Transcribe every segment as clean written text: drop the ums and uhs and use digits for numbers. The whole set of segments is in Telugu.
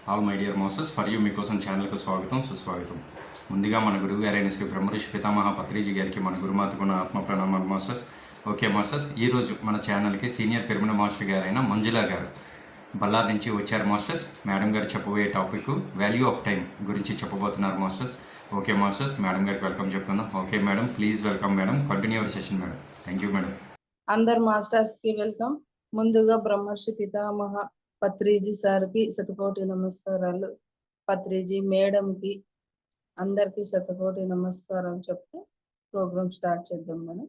All my dear masters for you మీకోసం ఛానల్కు స్వాగతం సుస్వాగతం. ముందుగా మన గురువు గారైన శ్రీ బ్రహ్మర్షి పితామహ పత్రిజీ గారికి మన గురుమాతకు నా ఆత్మ ప్రణామాలు మాస్టర్స్. ఓకే మాస్టర్స్, ఈరోజు మన ఛానల్కి సీనియర్ పిరమిడ్ మాస్టర్ గారైన మంజులా గారు బళ్ళారి నుంచి వచ్చారు మాస్టర్స్. మేడం గారు చెప్పబోయే టాపిక్ వాల్యూ ఆఫ్ టైం గురించి చెప్పబోతున్నారు మాస్టర్స్. ఓకే మాస్టర్స్, మేడం గారికి వెల్కమ్ చెప్తున్నాం. Okay madam, please welcome madam, continue our session madam. Thank you madam. అందరు మాస్టర్స్ కి వెల్కమ్. ముందుగా బ్రహ్మర్షి పితామహ పత్రిజీ సార్కి శతకోటి నమస్కారాలు. పత్రిజీ మేడం కి అందరికి శతకోటి నమస్కారం చెప్తూ ప్రోగ్రామ్ స్టార్ట్ చేద్దాం. మనం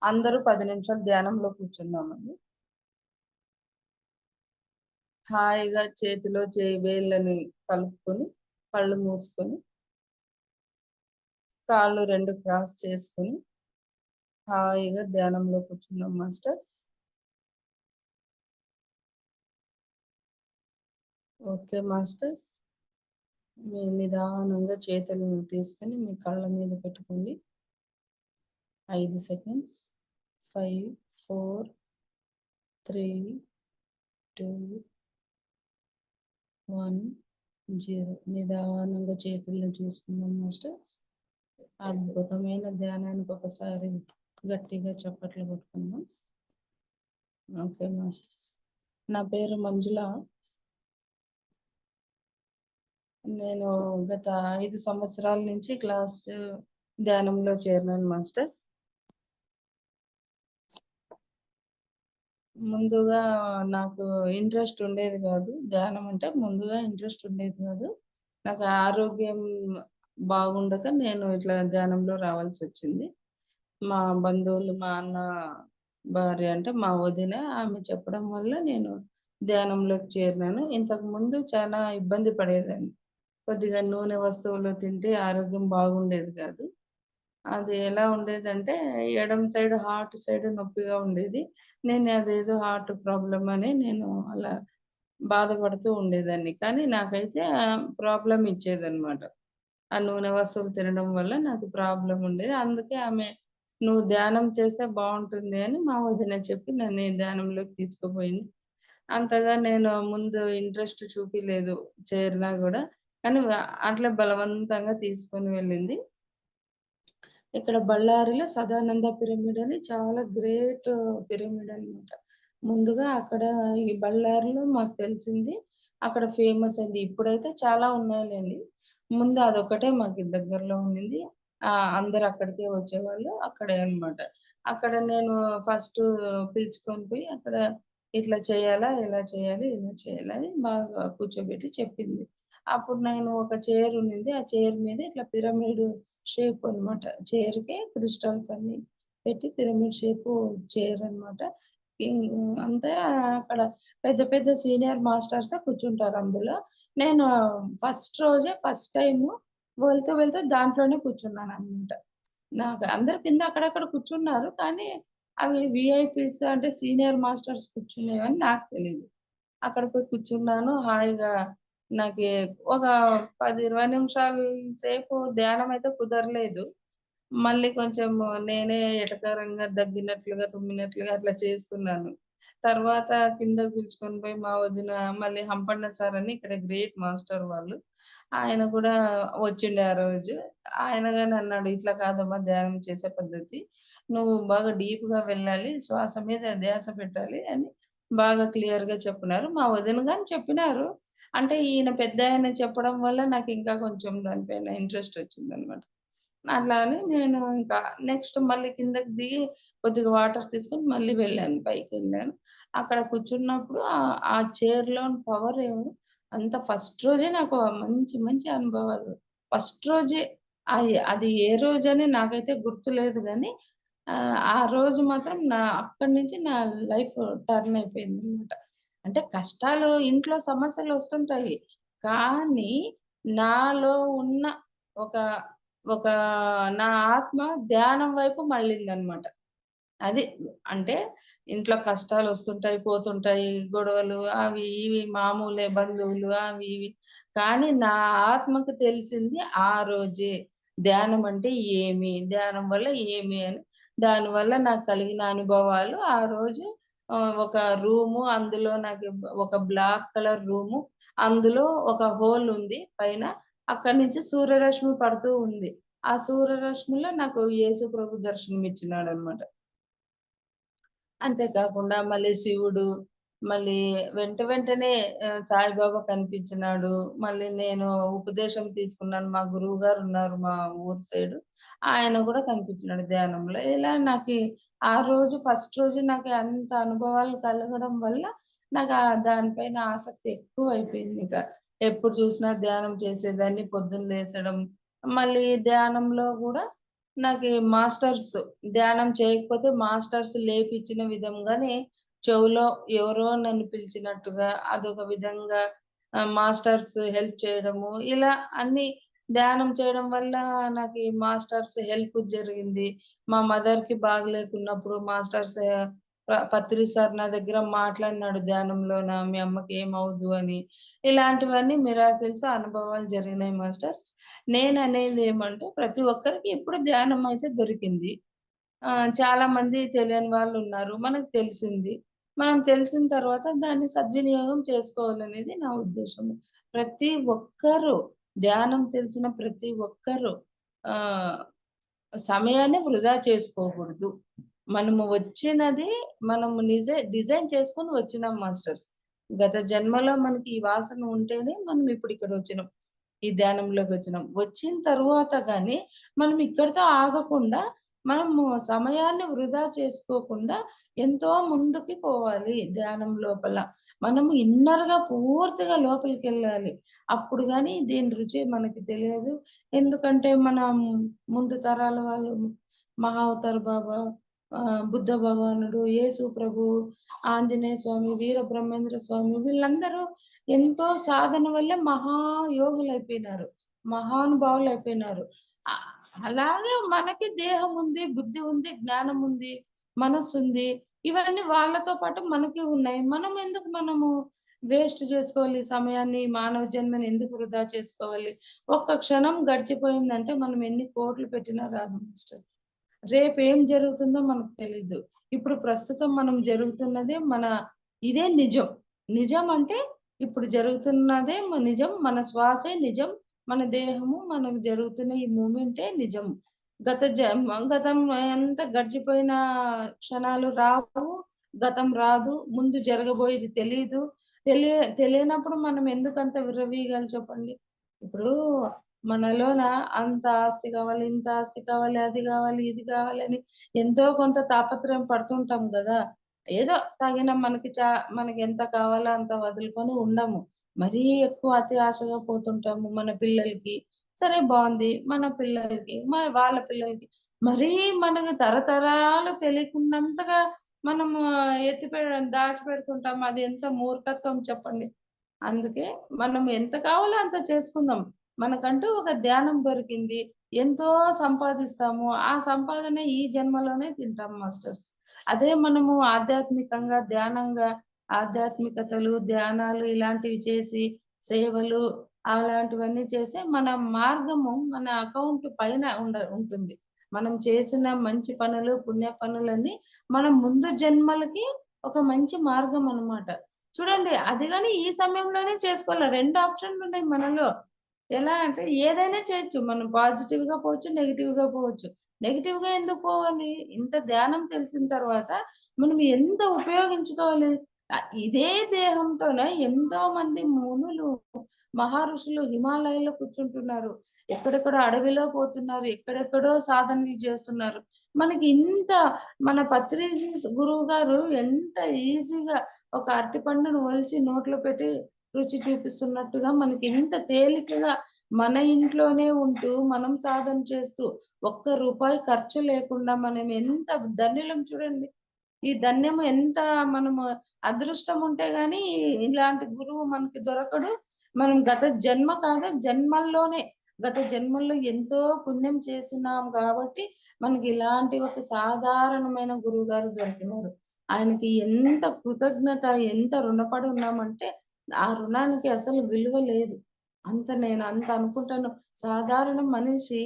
అందరూ 10 నిమిషాలు ధ్యానంలో కూర్చుందామండి. హాయిగా చేతిలో వేళ్ళని కలుపుకొని కళ్ళు మూసుకొని కాళ్ళు 2 క్రాస్ చేసుకొని హాయిగా ధ్యానంలో కూర్చుందాం మాస్టర్స్. ఓకే మాస్టర్స్, మీ నిదానంగా చేతులను తీసుకొని మీ కళ్ళ మీద పెట్టుకోండి. 5 సెకండ్స్. 5, 4, 3, 2, 1, 0. నిదానంగా చేతులను చూసుకుందాం మాస్టర్స్. అద్భుతమైన ధ్యానానికి ఒకసారి గట్టిగా చప్పట్లు కొట్టుకుందాం. ఓకే మాస్టర్స్, నా పేరు మంజుల. నేను గత 5 సంవత్సరాల నుంచి క్లాస్ ధ్యానంలో చేరినాను మాస్టర్స్. ముందుగా నాకు ఇంట్రెస్ట్ ఉండేది కాదు, ధ్యానం అంటే ముందుగా ఇంట్రెస్ట్ ఉండేది కాదు. నాకు ఆరోగ్యం బాగుండక నేను ఇట్లా ధ్యానంలో రావాల్సి వచ్చింది. మా బంధువులు, మా అన్న భార్య అంటే మా వదిన, ఆమె చెప్పడం వల్ల నేను ధ్యానంలోకి చేరినాను. ఇంతకు ముందు చాలా ఇబ్బంది పడేదాన్ని. కొద్దిగా నూనె వస్తువులు తింటే ఆరోగ్యం బాగుండేది కాదు. అది ఎలా ఉండేదంటే ఎడమ సైడ్ హార్ట్ సైడ్ నొప్పిగా ఉండేది. నేను అదేదో హార్ట్ ప్రాబ్లమ్ అని నేను అలా బాధపడుతూ ఉండేదాన్ని. కానీ నాకైతే ప్రాబ్లమ్ ఇచ్చేదనమాట. ఆ నూనె వస్తువులు తినడం వల్ల నాకు ప్రాబ్లమ్ ఉండేది. అందుకే ఆమె "నువ్వు ధ్యానం చేస్తే బావుంటుంది" అని మా వదిన చెప్పి నన్ను ఈ ధ్యానంలోకి తీసుకుపోయింది. అంతగా నేను ముందు ఇంట్రెస్ట్ చూపియలేదు చేరినా గూడా. కానీ అట్లా బలవంతంగా తీసుకొని వెళ్ళింది. ఇక్కడ బళ్ళారిలో సదానంద పిరమిడ్ అని చాలా గ్రేట్ పిరమిడ్ అన్నమాట. ముందుగా అక్కడ ఈ బళ్ళారిలో మాకు తెలిసింది అక్కడ ఫేమస్ అయింది. ఇప్పుడైతే చాలా ఉన్నాయిలెండి. ముందు అదొక్కటే మాకు దగ్గరలో ఉండింది. అందరూ అక్కడికే వచ్చేవాళ్ళు. అక్కడే అన్నమాట. అక్కడ నేను ఫస్ట్ పిలుచుకొని పోయి అక్కడ ఇట్లా చేయాలా, ఇలా చేయాలి, ఇలా చేయాలి అని బాగా కూర్చోబెట్టి చెప్పింది. అప్పుడు నేను ఒక చైర్ ఉండింది. ఆ చైర్ మీద ఇట్లా పిరమిడ్ షేప్ అన్నమాట. చైర్‌కి క్రిస్టల్స్ అన్నీ పెట్టి పిరమిడ్ షేపు చైర్ అన్నమాట. ఇం అంతే అక్కడ పెద్ద పెద్ద సీనియర్ మాస్టర్సే కూర్చుంటారు అందులో. నేను ఫస్ట్ టైము వెళ్తూ దాంట్లోనే కూర్చున్నానన్నమాట. నాకు అందరు కింద అక్కడక్కడ కూర్చున్నారు. కానీ అవి వీఐపీస్ అంటే సీనియర్ మాస్టర్స్ కూర్చునేవని నాకు తెలీదు. అక్కడ పోయి కూర్చున్నాను హాయిగా. నాకి ఒక 10, 20 నిమిషాల సేపు ధ్యానం అయితే కుదరలేదు. మళ్ళీ కొంచెం నేనే ఎటకారంగా దగ్గినట్లుగా, తుమ్మినట్లుగా అట్లా చేసుకున్నాను. తర్వాత కిందకి పిలుచుకొని పోయి మా వదిన మళ్ళీ హంపన్న సార్ అని ఇక్కడ గ్రేట్ మాస్టర్ వాళ్ళు. ఆయన కూడా వచ్చిండే ఆ రోజు. ఆయన గాని అన్నాడు, "ఇట్లా కాదమ్మా ధ్యానం చేసే పద్ధతి. నువ్వు బాగా డీప్‌గా వెళ్ళాలి. శ్వాస మీద ధ్యాస పెట్టాలి" అని బాగా క్లియర్‌గా చెప్పినారు. మా వదిన గాని చెప్పినారు. అంటే ఈయన పెద్దాయన చెప్పడం వల్ల నాకింకా కొంచెం దానిపైన ఇంట్రెస్ట్ వచ్చిందనమాట. అట్లా అని నేను ఇంకా నెక్స్ట్ మళ్ళీ కిందకి దిగి కొద్దిగా వాటర్ తీసుకొని మళ్ళీ వెళ్ళాను. పైకెళ్ళాను. అక్కడ కూర్చున్నప్పుడు ఆ చైర్‌లోని పవరు అంత ఫస్ట్ రోజే నాకు మంచి మంచి అనుభవాలు. ఫస్ట్ రోజే అది ఏ రోజని నాకైతే గుర్తులేదు గానీ ఆ రోజు మాత్రం అక్కడి నుంచి నా లైఫ్ టర్న్ అయిపోయిందనమాట. అంటే కష్టాలు ఇంట్లో సమస్యలొస్తుంటాయి. కానీ నాలో ఉన్న ఒక ఒక నా ఆత్మ ధ్యానం వైపు మళ్ళిందనమాట. అది. అంటే ఇంట్లో కష్టాలొస్తుంటాయి, పోతుంటాయి, గొడవలు అవి ఇవి మామూలే బంధువులు అవి ఇవి. కానీ నా ఆత్మకు తెలిసింది ఆ రోజే. ధ్యానం అంటే ఏమి? ధ్యానం వల్ల ఏమి అని. దానివల్ల నాకు కలిగిన అనుభవాలు ఆ రోజు ఒక రూము అందులో నాకు ఒక బ్లాక్ కలర్ రూము. అందులో ఒక హోల్ ఉంది పైన. అక్కడి నుంచి సూర్యరశ్మి పడుతూ ఉంది. ఆ సూర్యరశ్మిలో నాకు యేసు ప్రభు దర్శనమిచ్చినాడనమాట. అంతే కాకుండా మళ్ళీ శివుడు, మళ్ళీ వెంటనే సాయిబాబా కనిపించినాడు. మళ్ళీ నేను ఉపదేశం తీసుకున్నాను. మా గురువుగారున్నారు మా ఊరు సైడు. ఆయన గూడా కనిపించినాడు ధ్యానంలో. ఇలా నాకి ఆ రోజు ఫస్ట్ రోజు నాకు అంత అనుభవాలు కలగడం వల్ల నాకు దానిపైన ఆసక్తి ఎక్కువైపోయిందిక. ఎప్పుడు చూసినా ధ్యానం చేసేదాన్ని. పొద్దున్న లేచడం, మళ్ళీ ధ్యానంలో గూడా నాకీ మాస్టర్స్ ధ్యానం చేయకపోతే మాస్టర్స్ లేపిచ్చిన విధంగానే చెవులో ఎవరో నన్ను పిలిచినట్టుగా అదొక విధంగా మాస్టర్స్ హెల్ప్ చేయడము. ఇలా అన్నీ ధ్యానం చేయడం వల్ల నాకీ మాస్టర్స్ హెల్ప్ జరిగింది. మా మదర్‌కి బాగలేకున్నప్పుడు మాస్టర్స్ పత్రి సార్ నా దగ్గర మాట్లాడినాడు ధ్యానంలోన మీ అమ్మకి ఏమవ్వదు అని. ఇలాంటివన్నీ మిరాకిల్స్ అనుభవాలు జరిగినాయి మాస్టర్స్. నేననేదేమంటే ప్రతి ఒక్కరికి ఇప్పుడు ధ్యానం అయితే దొరికింది. చాలా మంది తెలియని వాళ్ళున్నారు. మనకు తెలిసింది. మనం తెలిసిన తర్వాత దాన్ని సద్వినియోగం చేసుకోవాలనేది నా ఉద్దేశము. ప్రతి ఒక్కరు ధ్యానం తెలిసిన ప్రతి ఒక్కరు ఆహ్, సమయాన్ని వృధా చేసుకోకూడదు. మనము వచ్చినది మనము డిజైన్ చేసుకొని వచ్చినాం మాస్టర్స్. గత జన్మలో మనకి ఈ వాసన ఉంటేనే మనం ఇప్పుడు ఇక్కడొచ్చినాం. ఈ ధ్యానంలోకొచ్చినాం. వచ్చిన తరువాత గాని మనం ఇక్కడితో ఆగకుండా మనము సమయాన్ని వృధా చేసుకోకుండా ఎంతో ముందుకి పోవాలి ధ్యానం లోపల. మనము ఇన్నర్‌గా పూర్తిగా లోపలికెళ్ళాలి. అప్పుడు గాని దీని రుచి మనకి తెలియదు. ఎందుకంటే మనం ముందు తరాల వాళ్ళు మహా అవతార్ బాబా, బుద్ధ భగవానుడు, యేసు ప్రభువు, ఆంజనేయ స్వామి, వీరబ్రహ్మేంద్ర స్వామి వీళ్ళందరూ ఎంతో సాధన వల్లే మహాయోగులైపోయినారు. మహానుభావులైపోయినారు. ఆహ్, అలాగే మనకి దేహం ఉంది, బుద్ధి ఉంది, జ్ఞానం ఉంది, మనస్సుంది. ఇవన్నీ వాళ్ళతో పాటు మనకి ఉన్నాయి. మనము వేస్ట్ జేసుకోవాలి సమయాన్ని, మానవ జన్మని ఎందుకు వృధా చేసుకోవాలి? ఒక్క క్షణం గడిచిపోయిందంటే మనం ఎన్ని కోట్లు పెట్టినా రాదు మాస్టర్. రేపేం జరుగుతుందో మనకు తెలీదు. ఇప్పుడు ప్రస్తుతం మనం జరుగుతున్నదే ఇదే నిజం. నిజం అంటే ఇప్పుడు జరుగుతున్నదే నిజం. మన శ్వాసే నిజం. మన దేహము, మనకు జరుగుతున్న ఈ మూమెంటే నిజం. గతం అంతా గడిచిపోయిన క్షణాలు రావు. గతం రాదు. ముందు జరగబోయేది తెలీదు. తెలియనప్పుడు మనం ఎందుకంత విర్రవీగాలి చెప్పండి? ఇప్పుడు మనలోన అంత ఆస్తి కావాలి, ఇంత ఆస్తి కావాలి, అది గావాలి, ఇది గావాలని ఎంతో కొంత తాపత్రయం పడుతుంటాం గదా! ఏదో తగిన మనకెంత కావాలో అంత వదులుకొని ఉండము. మరీ ఎక్కువ అతి ఆశగా పోతుంటాము మన పిల్లలకి. సరే బావుంది. మన పిల్లలకి, వాళ్ళ పిల్లలకి. మరీ మనకు తరతరాలు తెలియకున్నంతగా మనము దాచిపెడుతుంటాం. అది ఎంత మూర్ఖత్వం చెప్పండి. అందుకే మనం ఎంత కావాలో అంత చేసుకుందాం. మనకంటూ ఒక ధ్యానం దొరికింది. ఎంతో సంపాదిస్తాము. ఆ సంపాదన ఈ జన్మలోనే తింటాం మాస్టర్స్. అదే మనము ఆధ్యాత్మికంగా, ధ్యానంగా ఆధ్యాత్మికతలు, ధ్యానాలు ఇలాంటివి చేసి, సేవలు అలాంటివన్నీ చేస్తే మన మార్గము మన అకౌంట్ పైన ఉంటుంది. మనం చేసిన మంచి పనులు, పుణ్య పనులన్నీ మనం ముందు జన్మలకి ఒక మంచి మార్గం అన్నమాట. చూడండి అది గాని ఈ సమయంలోనే చేసుకోవాల. 2 ఆప్షన్‌లున్నాయి మనలో. ఎలా అంటే ఏదైనా చేయొచ్చు. మనం పాజిటివ్‌గా పోవచ్చు, నెగెటివ్‌గా పోవచ్చు. నెగెటివ్‌గా ఎందుకు పోవాలి? ఇంత ధ్యానం తెలిసిన తర్వాత మనం ఎంత ఉపయోగించుకోవాలి. ఇదే దేహంతోనే ఎంతోమంది మునులు, మహర్షులు హిమాలయాల్లో కూర్చుంటున్నారు. ఎక్కడెక్కడో అడవిలో పోతున్నారు. ఎక్కడెక్కడో సాధనలు చేస్తున్నారు. మనకి ఇంత మన పత్రిజీ గురువు గారు ఎంత ఈజీగా ఒక అరటిపండును ఒలిచి నోట్లో పెట్టి రుచి చూపిస్తున్నట్టుగా మనకి ఇంత తేలికగా మన ఇంట్లోనే ఉంటూ, మనం సాధన చేస్తూ, ఒక్క రూపాయి ఖర్చు లేకుండా మనం ఎంత ధన్యులం చూడండి. ఈ ధన్యము ఎంత మనము అదృష్టం ఉంటే గాని ఇలాంటి గురువు మనకి దొరకడు. మనం గత జన్మల్లో ఎంతో పుణ్యం చేసినాం కాబట్టి మనకి ఇలాంటి ఒక సాధారణమైన గురువుగారు దొరికినారు. ఆయనకి ఎంత కృతజ్ఞత, ఎంత రుణపడి ఉన్నామంటే ఆ రుణానికి అసలు విలువ లేదు. నేను అనుకుంటాను. సాధారణ మనిషి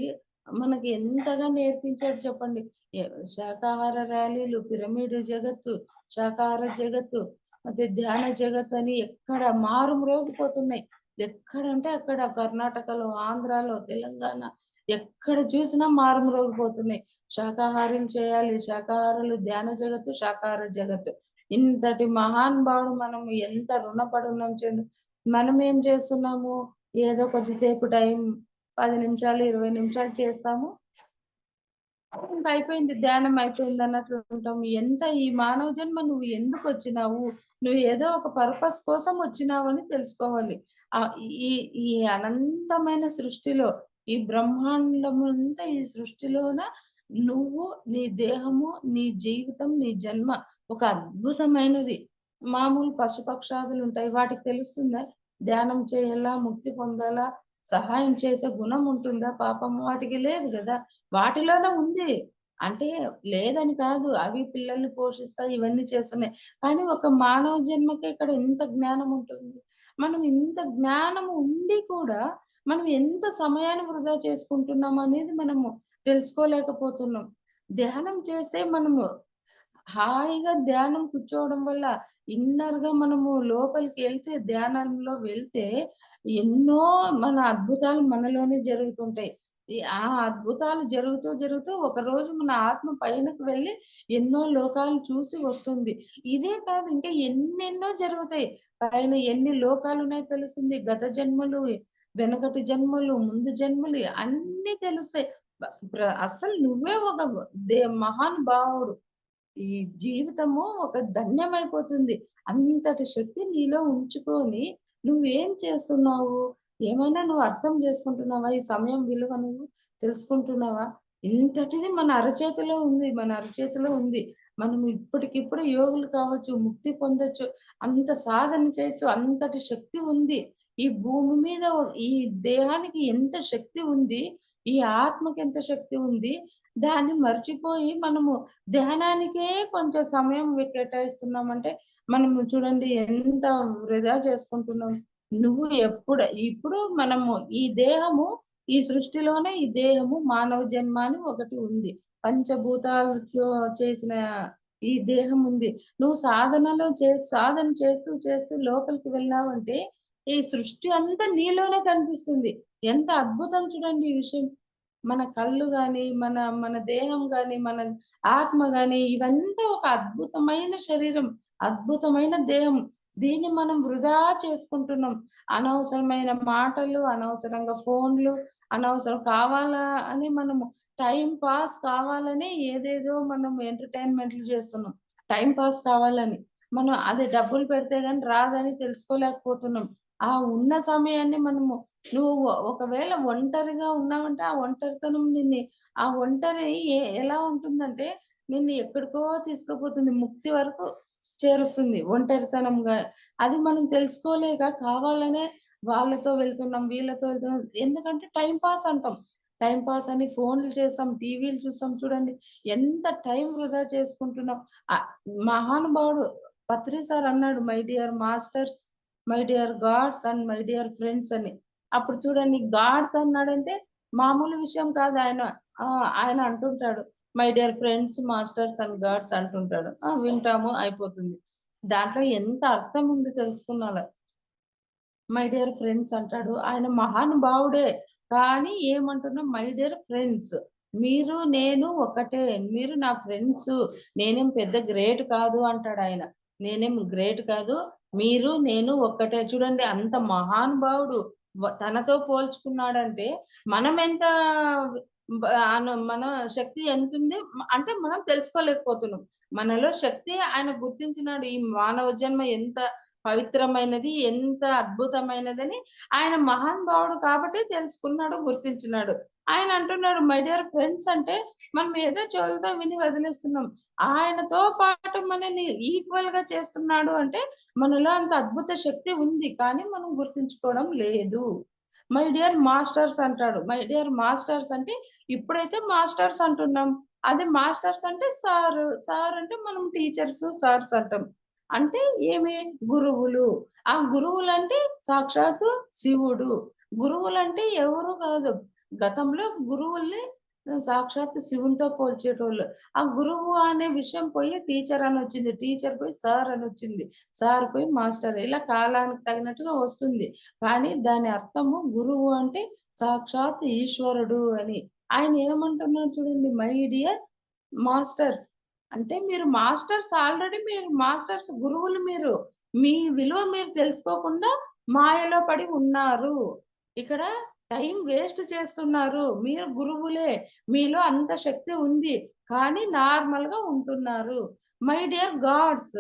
మనకి ఎంతగా నేర్పించాడు చెప్పండి. ఎ శాకాహార ర్యాలీలు, పిరమిడ్ జగత్తు, శాకాహార జగత్తు. అయితే ధ్యాన జగత్ అని ఎక్కడ మారుమ్రోగిపోతున్నాయి. ఎక్కడంటే అక్కడ కర్ణాటకలో, ఆంధ్రాలో, తెలంగాణ ఎక్కడ చూసినా మారుమ్రోగిపోతున్నాయి. శాకాహారులు చేయాలి. శాకాహారులు ధ్యాన జగత్తు, శాకాహార జగత్తు. ఇంతటి మహానుభావుడు మనం ఎంత రుణపడి ఉన్నాం చూడండి. మనం ఏం చేస్తున్నాము? ఏదో కొద్దిసేపు టైం 10 నిమిషాలు, 20 నిమిషాలు చేస్తాము. ఇంక అయిపోయింది. ధ్యానం అయిపోయింది అన్నట్లు ఉంటాం. ఎంత ఈ మానవ జన్మ నువ్వు ఎందుకొచ్చినావు? నువ్వు ఏదో ఒక పర్పస్ కోసం వచ్చినావని తెలుసుకోవాలి. ఈ ఈ అనంతమైన సృష్టిలో, ఈ బ్రహ్మాండమంతా ఈ సృష్టిలోన నువ్వు, నీ దేహము, నీ జీవితం, నీ జన్మ ఒక అద్భుతమైనది. మామూలు పశుపక్షాదులుంటాయి. వాటికి తెలుస్తుందా? ధ్యానం చేయాలా, ముక్తి పొందాలా, సహాయం చేసే గుణం ఉంటుందా పాపము? వాటికి లేదు గదా! వాటిలోనే ఉంది. అంటే లేదని కాదు. అవి పిల్లల్ని పోషిస్తాయి, ఇవన్నీ చేస్తున్నాయి. కానీ ఒక మానవ జన్మకి ఇక్కడ ఇంత జ్ఞానం ఉంటుంది. మనం ఇంత జ్ఞానం ఉండి కూడా, మనం ఎంత సమయాన్ని వృధా చేసుకుంటున్నాం అనేది మనము తెలుసుకోలేకపోతున్నాం. ధ్యానం చేస్తే మనము హాయిగా ధ్యానం కూర్చోవడం వల్ల ఇన్నర్‌గా మనము లోపలికెళ్తే ధ్యానంలో వెళ్తే ఎన్నో మన అద్భుతాలు మనలోనే జరుగుతుంటాయి. ఆ అద్భుతాలు జరుగుతూ ఒకరోజు మన ఆత్మ పైనకి వెళ్లి ఎన్నో లోకాలు చూసి వస్తుంది. ఇదే కాదు ఇంకా ఎన్నెన్నో జరుగుతాయి. పైన ఎన్ని లోకాలున్నాయో తెలుస్తుంది. గత జన్మలు, వెనకటి జన్మలు, ముందు జన్మలు అన్నీ తెలుస్తాయి. బ ప్ర అస్సలు నువ్వే ఒక మహానుభావుడు. ఈ జీవితము ఒక ధన్యమైపోతుంది. అంతటి శక్తి నీలో ఉంచుకొని నువ్వేం చేస్తున్నావు? ఏమైనా నువ్వు అర్థం చేసుకుంటున్నావా? ఈ సమయం విలువ నువ్వు తెలుసుకుంటున్నావా? ఇంతటిది మన అరచేతిలో ఉంది. మన అరచేతిలో ఉంది. మనం ఇప్పటికిప్పుడు యోగులు కావచ్చు, ముక్తి పొందొచ్చు, అంత సాధన చేయొచ్చు, అంతటి శక్తి ఉంది. ఈ భూమి మీద ఈ దేహానికి ఎంత శక్తి ఉంది, ఈ ఆత్మకి ఎంత శక్తి ఉంది, దాన్ని మర్చిపోయి మనము ధ్యానానికే కొంచెం సమయం కేటాయిస్తున్నామంటే, మనము చూడండి ఎంత వృధా చేసుకుంటున్నాం. నువ్వు ఇప్పుడు మనము ఈ దేహము, ఈ సృష్టిలోనే ఈ దేహము మానవ జన్మ అని ఒకటి ఉంది. పంచభూతాలు చేసిన ఈ దేహం ఉంది. నువ్వు సాధన చేస్తూ లోపలికి వెళ్ళావంటే, ఈ సృష్టి అంతా నీలోనే కనిపిస్తుంది. ఎంత అద్భుతం చూడండి ఈ విషయం. మన కళ్ళు గాని, మన మన దేహం గాని, మన ఆత్మ గాని ఇవంతా ఒక అద్భుతమైన శరీరం, అద్భుతమైన దేహం. దీన్ని మనం వృధా చేసుకుంటున్నాం. అనవసరమైన మాటలు, అనవసరంగా ఫోన్‌లు, అనవసరం కావాలా అని మనము టైమ్ పాస్ కావాలని ఏదేదో మనం ఎంటర్‌టైన్‌మెంట్‌లు చేస్తున్నాం. టైమ్ పాస్ కావాలని. మనం అది డబ్బులు పెడితే గాని రాదని తెలుసుకోలేకపోతున్నాం. ఆ ఉన్న సమయాన్ని మనము నువ్వు ఒకవేళ ఒంటరిగా ఉన్నావంటే, ఆ ఒంటరితనం ఆ ఒంటరి ఎలా ఉంటుందంటే, నిన్ను ఎక్కడికో తీసుకుపోతుంది. ముక్తి వరకు చేరుస్తుంది ఒంటరితనంగా. అది మనం తెలుసుకోలేక కావాలనే వాళ్ళతో వెళ్తున్నాం, వీళ్ళతో వెళ్తున్నాం. ఎందుకంటే టైమ్ పాస్ అంటాం. టైమ్ పాస్ అని ఫోన్‌లు చేస్తాం, టీవీలు చూస్తాం. చూడండి ఎంత టైం వృధా చేసుకుంటున్నాం. ఆహ్, మహానుభావుడు పత్రి సార్ అన్నాడు, my dear masters, my dear gods and my dear friends అని. అప్పుడు చూడండి గాడ్స్ అన్నాడంటే మామూలు విషయం కాదు ఆయన. ఆయన అంటుంటాడు. My dear friends, masters and gods అంటుంటాడు. వింటాము అయిపోతుంది. దాంట్లో ఎంత అర్థం ఉంది తెలుసుకున్నారా? మై డియర్ ఫ్రెండ్స్ అంటాడు. ఆయన మహానుభావుడే. కానీ ఏమంటున్నాం మై డియర్ ఫ్రెండ్స్. మీరు నేను ఒకటే. మీరు నా ఫ్రెండ్సు. నేనేం పెద్ద గ్రేట్ కాదు అంటాడాయన. నేనేం గ్రేట్ కాదు. మీరు నేను ఒక్కటే. చూడండి అంత మహానుభావుడు. తనతో పోల్చుకున్నాడంటే మనమెంత మన శక్తి ఎంతుంది? అంటే మనం తెలుసుకోలేకపోతున్నాం. మనలో శక్తి ఆయన గుర్తించినాడు. ఈ మానవ జన్మ ఎంత పవిత్రమైనది, ఎంత అద్భుతమైనదని ఆయన మహానుభావుడు కాబట్టి తెలుసుకున్నాడు, గుర్తించినాడు. ఆయన అంటున్నాడు మై డియర్ ఫ్రెండ్స్ అంటే మనం ఏదో చెవులతో విని వదిలేస్తున్నాం. ఆయనతో పాటు మనల్ని ఈక్వల్‌గా చేస్తున్నాడు అంటే మనలో అంత అద్భుత శక్తి ఉంది. కానీ మనం గుర్తించుకోవడం లేదు. మై డియర్ మాస్టర్స్ అంటాడు. మై డియర్ మాస్టర్స్ అంటే ఇప్పుడైతే మాస్టర్స్ అంటున్నాం. అదే మాస్టర్స్ అంటే సారు. సార్ అంటే మనం టీచర్స్, సార్స్ అంటాం. అంటే ఏమి? గురువులు. ఆ గురువులంటే సాక్షాత్తు శివుడు. గురువులంటే ఎవరు కాదు. గతంలో గురువుల్ని సాక్షాత్తు శివునితో పోల్చేటోళ్ళు. ఆ గురువు అనే విషయం పోయి టీచర్ అనొచ్చింది. టీచర్ పోయి సార్ అనొచ్చింది. సార్ పోయి మాస్టర్. ఇలా కాలానికి తగినట్టుగా వస్తుంది. కానీ దాని అర్థము గురువు అంటే సాక్షాత్ ఈశ్వరుడు అని. ఆయన ఏమంటున్నాడు చూడండి. My dear masters. అంటే మీరు మాస్టర్స్, ఆల్రెడీ మీరు మాస్టర్స్, గురువులు మీరు. మీ విలువ మీరు తెలుసుకోకుండా మాయలో పడి ఉన్నారు. ఇక్కడ టైం వేస్ట్ చేస్తున్నారు. మీరు గురువులే. మీలో అంత శక్తి ఉంది. కానీ నార్మల్‌గా ఉంటున్నారు. మై డియర్ గాడ్స్,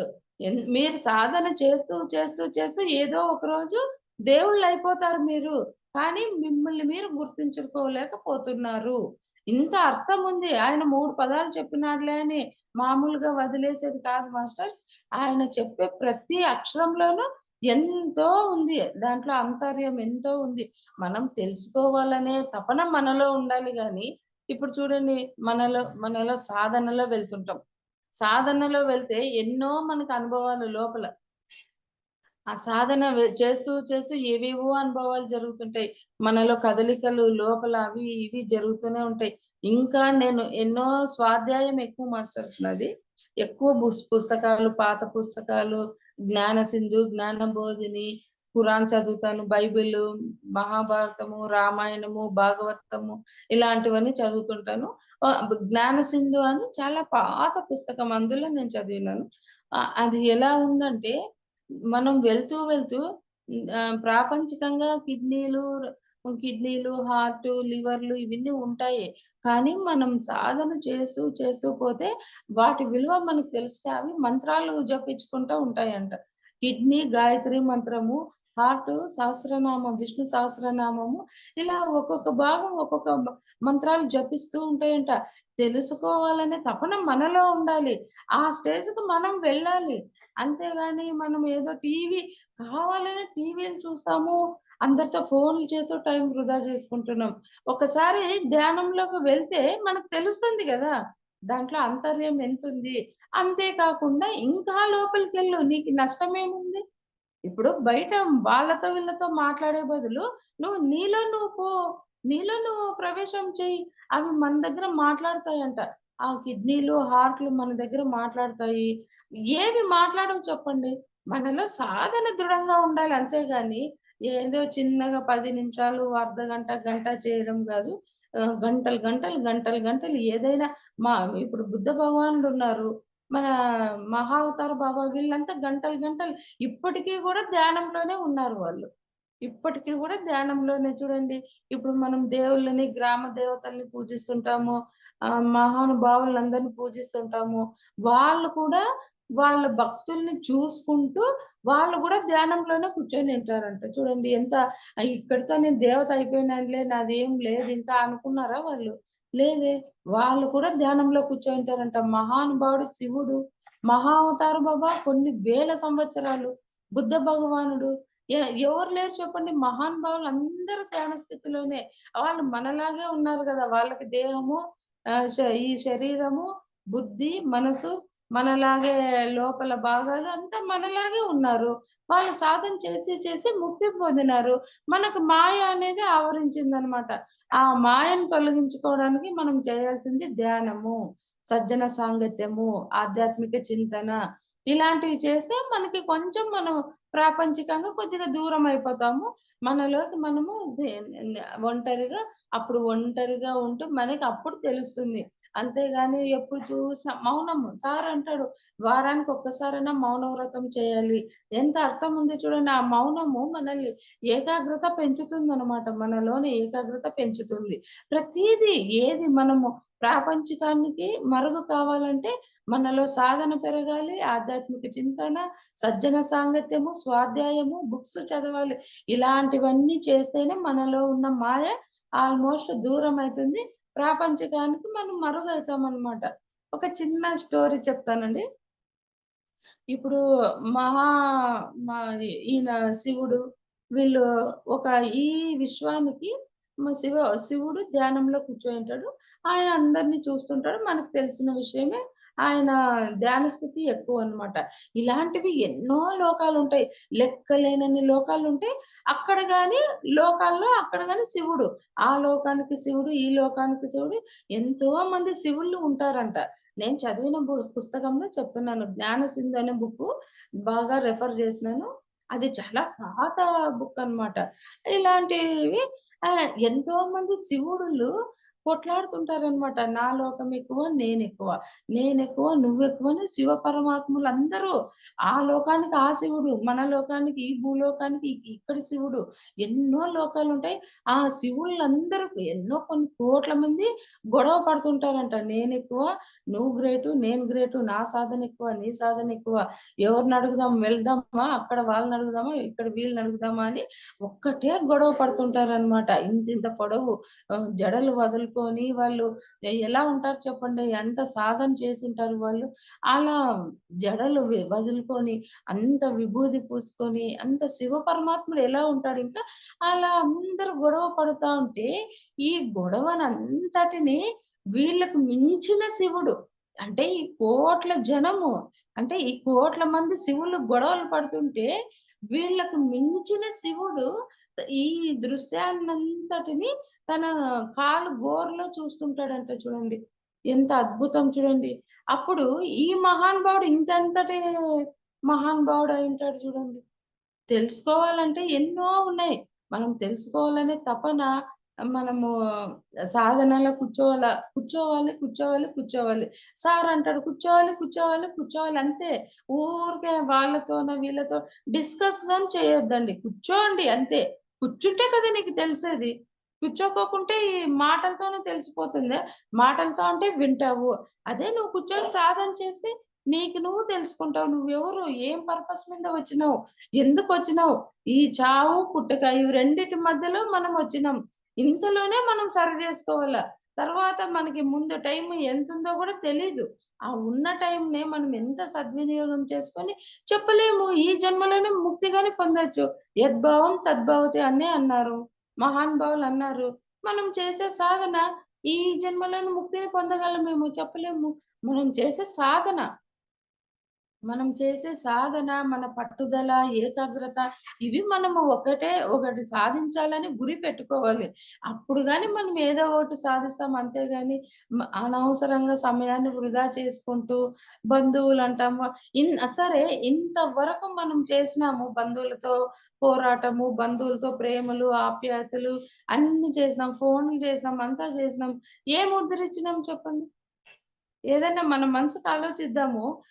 మీరు సాధన చేస్తూ ఏదో ఒకరోజు దేవుళ్ళయిపోతారు మీరు. కానీ మిమ్మల్ని మీరు గుర్తించుకోలేకపోతున్నారు. ఇంత అర్థం ఉంది. ఆయన 3 పదాలు చెప్పినాడులే అని మామూలుగా వదిలేసేది కాదు మాస్టర్స్. ఆయన చెప్పే ప్రతి అక్షరంలోనూ ఎంతో ఉంది. దాంట్లో ఆంతర్యం ఎంతో ఉంది. మనం తెలుసుకోవాలనే తపన మనలో ఉండాలి గానీ, ఇప్పుడు చూడండి, మనలో సాధనలో వెళ్తుంటాం. సాధనలో వెళ్తే ఎన్నో మనకు అనుభవాలు లోపల. ఆ సాధన చేస్తూ ఏవేవో అనుభవాలు జరుగుతుంటాయి. మనలో కదలికలు లోపల అవి ఇవి జరుగుతూనే ఉంటాయి. ఇంకా నేను ఎన్నో స్వాధ్యాయం ఎక్కువ మాస్టర్స్ నాది. ఎక్కువ పుస్తకాలు, పాత పుస్తకాలు, జ్ఞాన సింధు, జ్ఞానబోధిని, ఖురాన్ చదువుతాను, బైబిలు, మహాభారతము, రామాయణము, భాగవతము ఇలాంటివన్నీ చదువుతుంటాను. జ్ఞాన సింధు అని చాలా పాత పుస్తకం. అందులో నేను చదివినాను. అది ఎలా ఉందంటే, మనం వెళ్తూ ప్రాపంచికంగా కిడ్నీలు, హార్ట్, లివర్‌లు ఇవన్నీ ఉంటాయి. కానీ మనం సాధన చేస్తూ పోతే వాటి విలువ మనకు తెలిస్తే అవి మంత్రాలు జపించుకుంటా ఉంటాయంట. కిడ్నీ గాయత్రి మంత్రము, హార్ట్ సహస్రనామం, విష్ణు సహస్రనామము, ఇలా ఒక్కొక్క భాగం ఒక్కొక్క మంత్రాలు జపిస్తూ ఉంటాయంట. తెలుసుకోవాలనే తపన మనలో ఉండాలి. ఆ స్టేజ్‌కి మనం వెళ్ళాలి. అంతేగాని మనం ఏదో కావాలని టీవీలు చూస్తాము. అందరితో ఫోన్‌లు చేస్తూ టైం వృధా చేసుకుంటున్నాం. ఒకసారి ధ్యానంలోకి వెళ్తే మనకు తెలుస్తుంది గదా! దాంట్లో అంతర్యం ఎంతుంది. అంతే కాకుండా ఇంకా లోపలికెళ్ళు. నీకు నష్టమేముంది? ఇప్పుడు బయట వాళ్ళతో వీళ్ళతో మాట్లాడే బదులు నీలో నువ్వు పో. నీలో నువ్వు ప్రవేశం చెయ్యి. అవి మన దగ్గర మాట్లాడతాయంట. ఆ కిడ్నీలు, హార్ట్‌లు మన దగ్గర మాట్లాడతాయి. ఏవి మాట్లాడవు చెప్పండి? మనలో సాధన దృఢంగా ఉండాలి అంతేగాని, ఏదో చిన్నగా 10 నిమిషాలు, అర్ధగంట, గంట చేయడం గాదు. గంటలు ఏదైనా మా ఇప్పుడు బుద్ధ భగవానుడున్నారు. మన మహావతార్ బాబా వీళ్ళంతా గంటలు ఇప్పటికి గూడా ధ్యానంలోనే ఉన్నారు వాళ్ళు. ఇప్పటికి గూడా ధ్యానంలోనే చూడండి. ఇప్పుడు మనం దేవుళ్ళని, గ్రామ దేవతల్ని పూజిస్తుంటాము. మహానుభావులందరిని పూజిస్తుంటాము. వాళ్ళు కూడా వాళ్ళ భక్తుల్ని చూసుకుంటూ వాళ్ళు గూడా ధ్యానంలోనే కూర్చొని ఉంటారంట. చూడండి ఎంత ఇక్కడితో నేను దేవత అయిపోయినానులే, నాదేం లేదింకా అనుకున్నారా వాళ్ళు? లేదే. వాళ్ళు కూడా ధ్యానంలో కూర్చొనుంటారంట. మహానుభావుడు శివుడు, మహా అవతార బాబా కొన్ని వేల సంవత్సరాలు, బుద్ధ భగవానుడు, ఎ ఎవరు లేరు చెప్పండి? మహానుభావులందరూ ధ్యాన స్థితిలోనే. వాళ్ళు మనలాగే ఉన్నారు గదా! వాళ్ళకి దేహము, ఆహ్, శ ఈ శరీరము, బుద్ధి, మనసు మనలాగే, లోపల భాగాలు అంతా మనలాగే ఉన్నారు. వాళ్ళు సాధన చేసి ముక్తి పొందినారు. మనకు మాయ అనేది ఆవరించిందనమాట. ఆ మాయను తొలగించుకోవడానికి మనం చేయాల్సింది ధ్యానము, సజ్జన సాంగత్యము, ఆధ్యాత్మిక చింతన ఇలాంటివి చేస్తే మనకి కొంచెం మనం ప్రాపంచికంగా కొద్దిగా దూరం అయిపోతాము. మనలోకి మనము ఒంటరిగా ఉంటూ మనకి అప్పుడు తెలుస్తుంది. అంతేగాని ఎప్పుడు చూసినా మౌనము. సార్ అంటాడు, వారానికి ఒక్కసారైనా మౌన వ్రతం చేయాలి. ఎంత అర్థం ఉంది చూడండి. ఆ మౌనము మనల్ని ఏకాగ్రత పెంచుతుందనమాట. మనలోని ఏకాగ్రత పెంచుతుంది. ప్రతీదీ ఏది మనము ప్రాపంచికానికి మరుగు కావాలంటే మనలో సాధన పెరగాలి, ఆధ్యాత్మిక చింతన, సజ్జన సాంగత్యము, స్వాధ్యాయము, బుక్స్ చదవాలి. ఇలాంటివన్నీ చేస్తేనే మనలో ఉన్న మాయ ఆల్‌మోస్ట్ దూరమైతుంది. ప్రాపంచికానికి మనం మరుగైతామనమాట. ఒక చిన్న స్టోరీ చెప్తానండి. ఇప్పుడు మహా మా ఈయన శివుడు వీళ్ళు ఒక ఈ విశ్వానికి శివుడు ధ్యానంలో కూర్చొనుంటాడు. ఆయన అందరిని చూస్తుంటాడు. మనకు తెలిసిన విషయమే. ఆయన ధ్యాన స్థితి ఎక్కువనమాట. ఇలాంటివి ఎన్నో లోకాలుంటాయి. లెక్కలేనన్ని లోకాలుంటాయి. అక్కడ గాని లోకాల్లో అక్కడ గాని శివుడు. ఆ లోకానికి శివుడు, ఈ లోకానికి శివుడు ఎంతో మంది శివుళ్ళు ఉంటారంట. నేను చదివిన పుస్తకంలో చెప్తున్నాను. 'జ్ఞానసింధు' అనే బుక్కు బాగా రెఫర్ చేసినాను. అది చాలా పాత బుక్ అన్నమాట. ఇలాంటివి ఎంతో మంది శివుడులు కొట్లాడుతుంటారన్నమాట. నా లోకం ఎక్కువ, నేనెక్కువ. నేనెక్కువ, నువ్వెక్కువ అని శివ పరమాత్ములందరూ ఆ లోకానికి ఆ శివుడు, మన లోకానికి ఈ భూలోకానికి ఇక్కడి శివుడు. ఎన్నో లోకాలుంటాయి. ఆ శివుళ్ళందరూ ఎన్నో కొన్ని కోట్ల మంది గొడవ పడుతుంటారంట. నేనెక్కువ, నువ్వు గ్రేటు, నేను గ్రేటు, నా సాధన ఎక్కువ, నీ సాధన ఎక్కువ. ఎవరినడుగుదాం వెళ్దామా? అక్కడ వాళ్ళనడుగుదామా? ఇక్కడ వీళ్ళనడుగుదామా? అని ఒక్కటే గొడవ పడుతుంటారనమాట. ఇంతింత పొడవు జడలు వదులుకొని వాళ్ళు ఎలా ఉంటారు చెప్పండి? ఎంత సాధన చేసుంటారు వాళ్ళు. అలా జడలు వదులుకొని, అంత విభూది పూసుకొని, అంత శివ పరమాత్ముడు ఎలా ఉంటాడింకా, అలా అందరూ గొడవ పడుతా ఉంటే, ఈ గొడవనంతటిని వీళ్ళకు మించిన శివుడు అంటే ఈ కోట్ల జనము, అంటే ఈ కోట్ల మంది శివుళ్ళు గొడవలు పడుతుంటే, వీళ్ళకు మించిన శివుడు ఈ దృశ్యాన్నంతటిని తన కాలు గోరులో చూస్తుంటాడంట చూడండి. ఎంత అద్భుతం చూడండి. అప్పుడు ఈ మహానుభావుడు ఇంకెంతటి మహానుభావుడయుంటాడు చూడండి. తెలుసుకోవాలంటే ఎన్నో ఉన్నాయి. మనం తెలుసుకోవాలనే తపన మనము సాధనలో కూర్చోవాలి. సార్ అంటాడు కూర్చోవాలి అంతే. ఊరికే వాళ్ళతోనో, వీళ్ళతో డిస్కస్ గాని చేయొద్దండి. కూర్చోండి అంతే. కూర్చుంటే కదా నీకు తెలిసేది. కూర్చోకోకుంటే ఈ మాటలతోనే తెలిసిపోతుందా? మాటలతో అంటే వింటావు. అదే నువ్వు కూర్చొని సాధన చేస్తే నీకు నువ్వు తెలుసుకుంటావు. నువ్వెవరు? ఏం పర్పస్ మీద వచ్చినావు? ఎందుకొచ్చినావు? ఈ చావు, పుట్టుక ఇవి రెండిటి మధ్యలో మనం వచ్చినాం. ఇంతలోనే మనం సరి జేసుకోవాల. తర్వాత మనకి ముందు టైం ఎంతుందో గూడా తెలీదు. ఆ ఉన్న టైంనే మనం ఎంత సద్వినియోగం చేసుకొని చెప్పలేము. ఈ జన్మలోనే ముక్తి గాని పొందొచ్చు. యద్భావం తద్భవతి అనే అన్నారు. మహానుభావులన్నారు. మనం చేసే సాధన ఈ జన్మలోనే ముక్తిని పొందగలమేమో చెప్పలేము. మనం చేసే సాధన మనం చేసే సాధన, మన పట్టుదల, ఏకాగ్రత ఇవి మనము ఒకటి సాధించాలని గురి పెట్టుకోవాలి. అప్పుడు గాని మనం ఏదో ఒకటి సాధిస్తాం. అంతేగాని అనవసరంగా సమయాన్ని వృధా చేసుకుంటూ బంధువులంటాము. సరే ఇంతవరకు మనం చేసినాము బంధువులతో పోరాటము, బంధువులతో ప్రేమలు, ఆప్యాయతలు అన్నీ చేసినాం. ఫోన్‌లు చేసినాం, అంతా చేసినాం. ఏం ఉద్ధరించినాం చెప్పండి? ఏదైనా మన మనసుకు ఆలోచిద్దాము.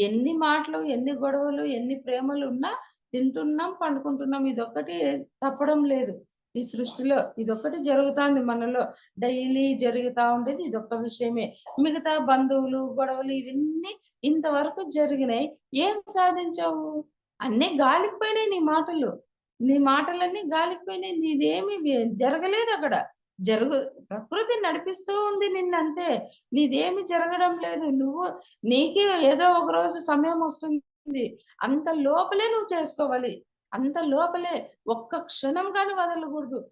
ఎన్ని మాటలు, ఎన్ని గొడవలు, ఎన్ని ప్రేమలున్నా తింటున్నాం, పండుకుంటున్నాం. ఇదొక్కటి తప్పడం లేదు. ఈ సృష్టిలో ఇదొక్కటి జరుగుతాంది మనలో. డైలీ జరుగుతా ఉండేది ఇదొక్క విషయమే. మిగతా బంధువులు, గొడవలు ఇవన్నీ ఇంతవరకు జరిగినాయి. ఏం సాధించావు? అన్నీ గాలికి పోయినాయి నీ మాటలు. నీ మాటలన్నీ గాలికి పోయినాయి. నీదేమి జరగలేదక్కడ. జరుగు ప్రకృతి నడిపిస్తూ ఉంది నిన్నంతే. నీదేమి జరగడం లేదు. నీకే ఏదో ఒక రోజు సమయమొస్తుంది. అంత లోపలే నువ్వు చేసుకోవాలి. అంత లోపలే ఒక్క క్షణం గాని వదలగూడదు.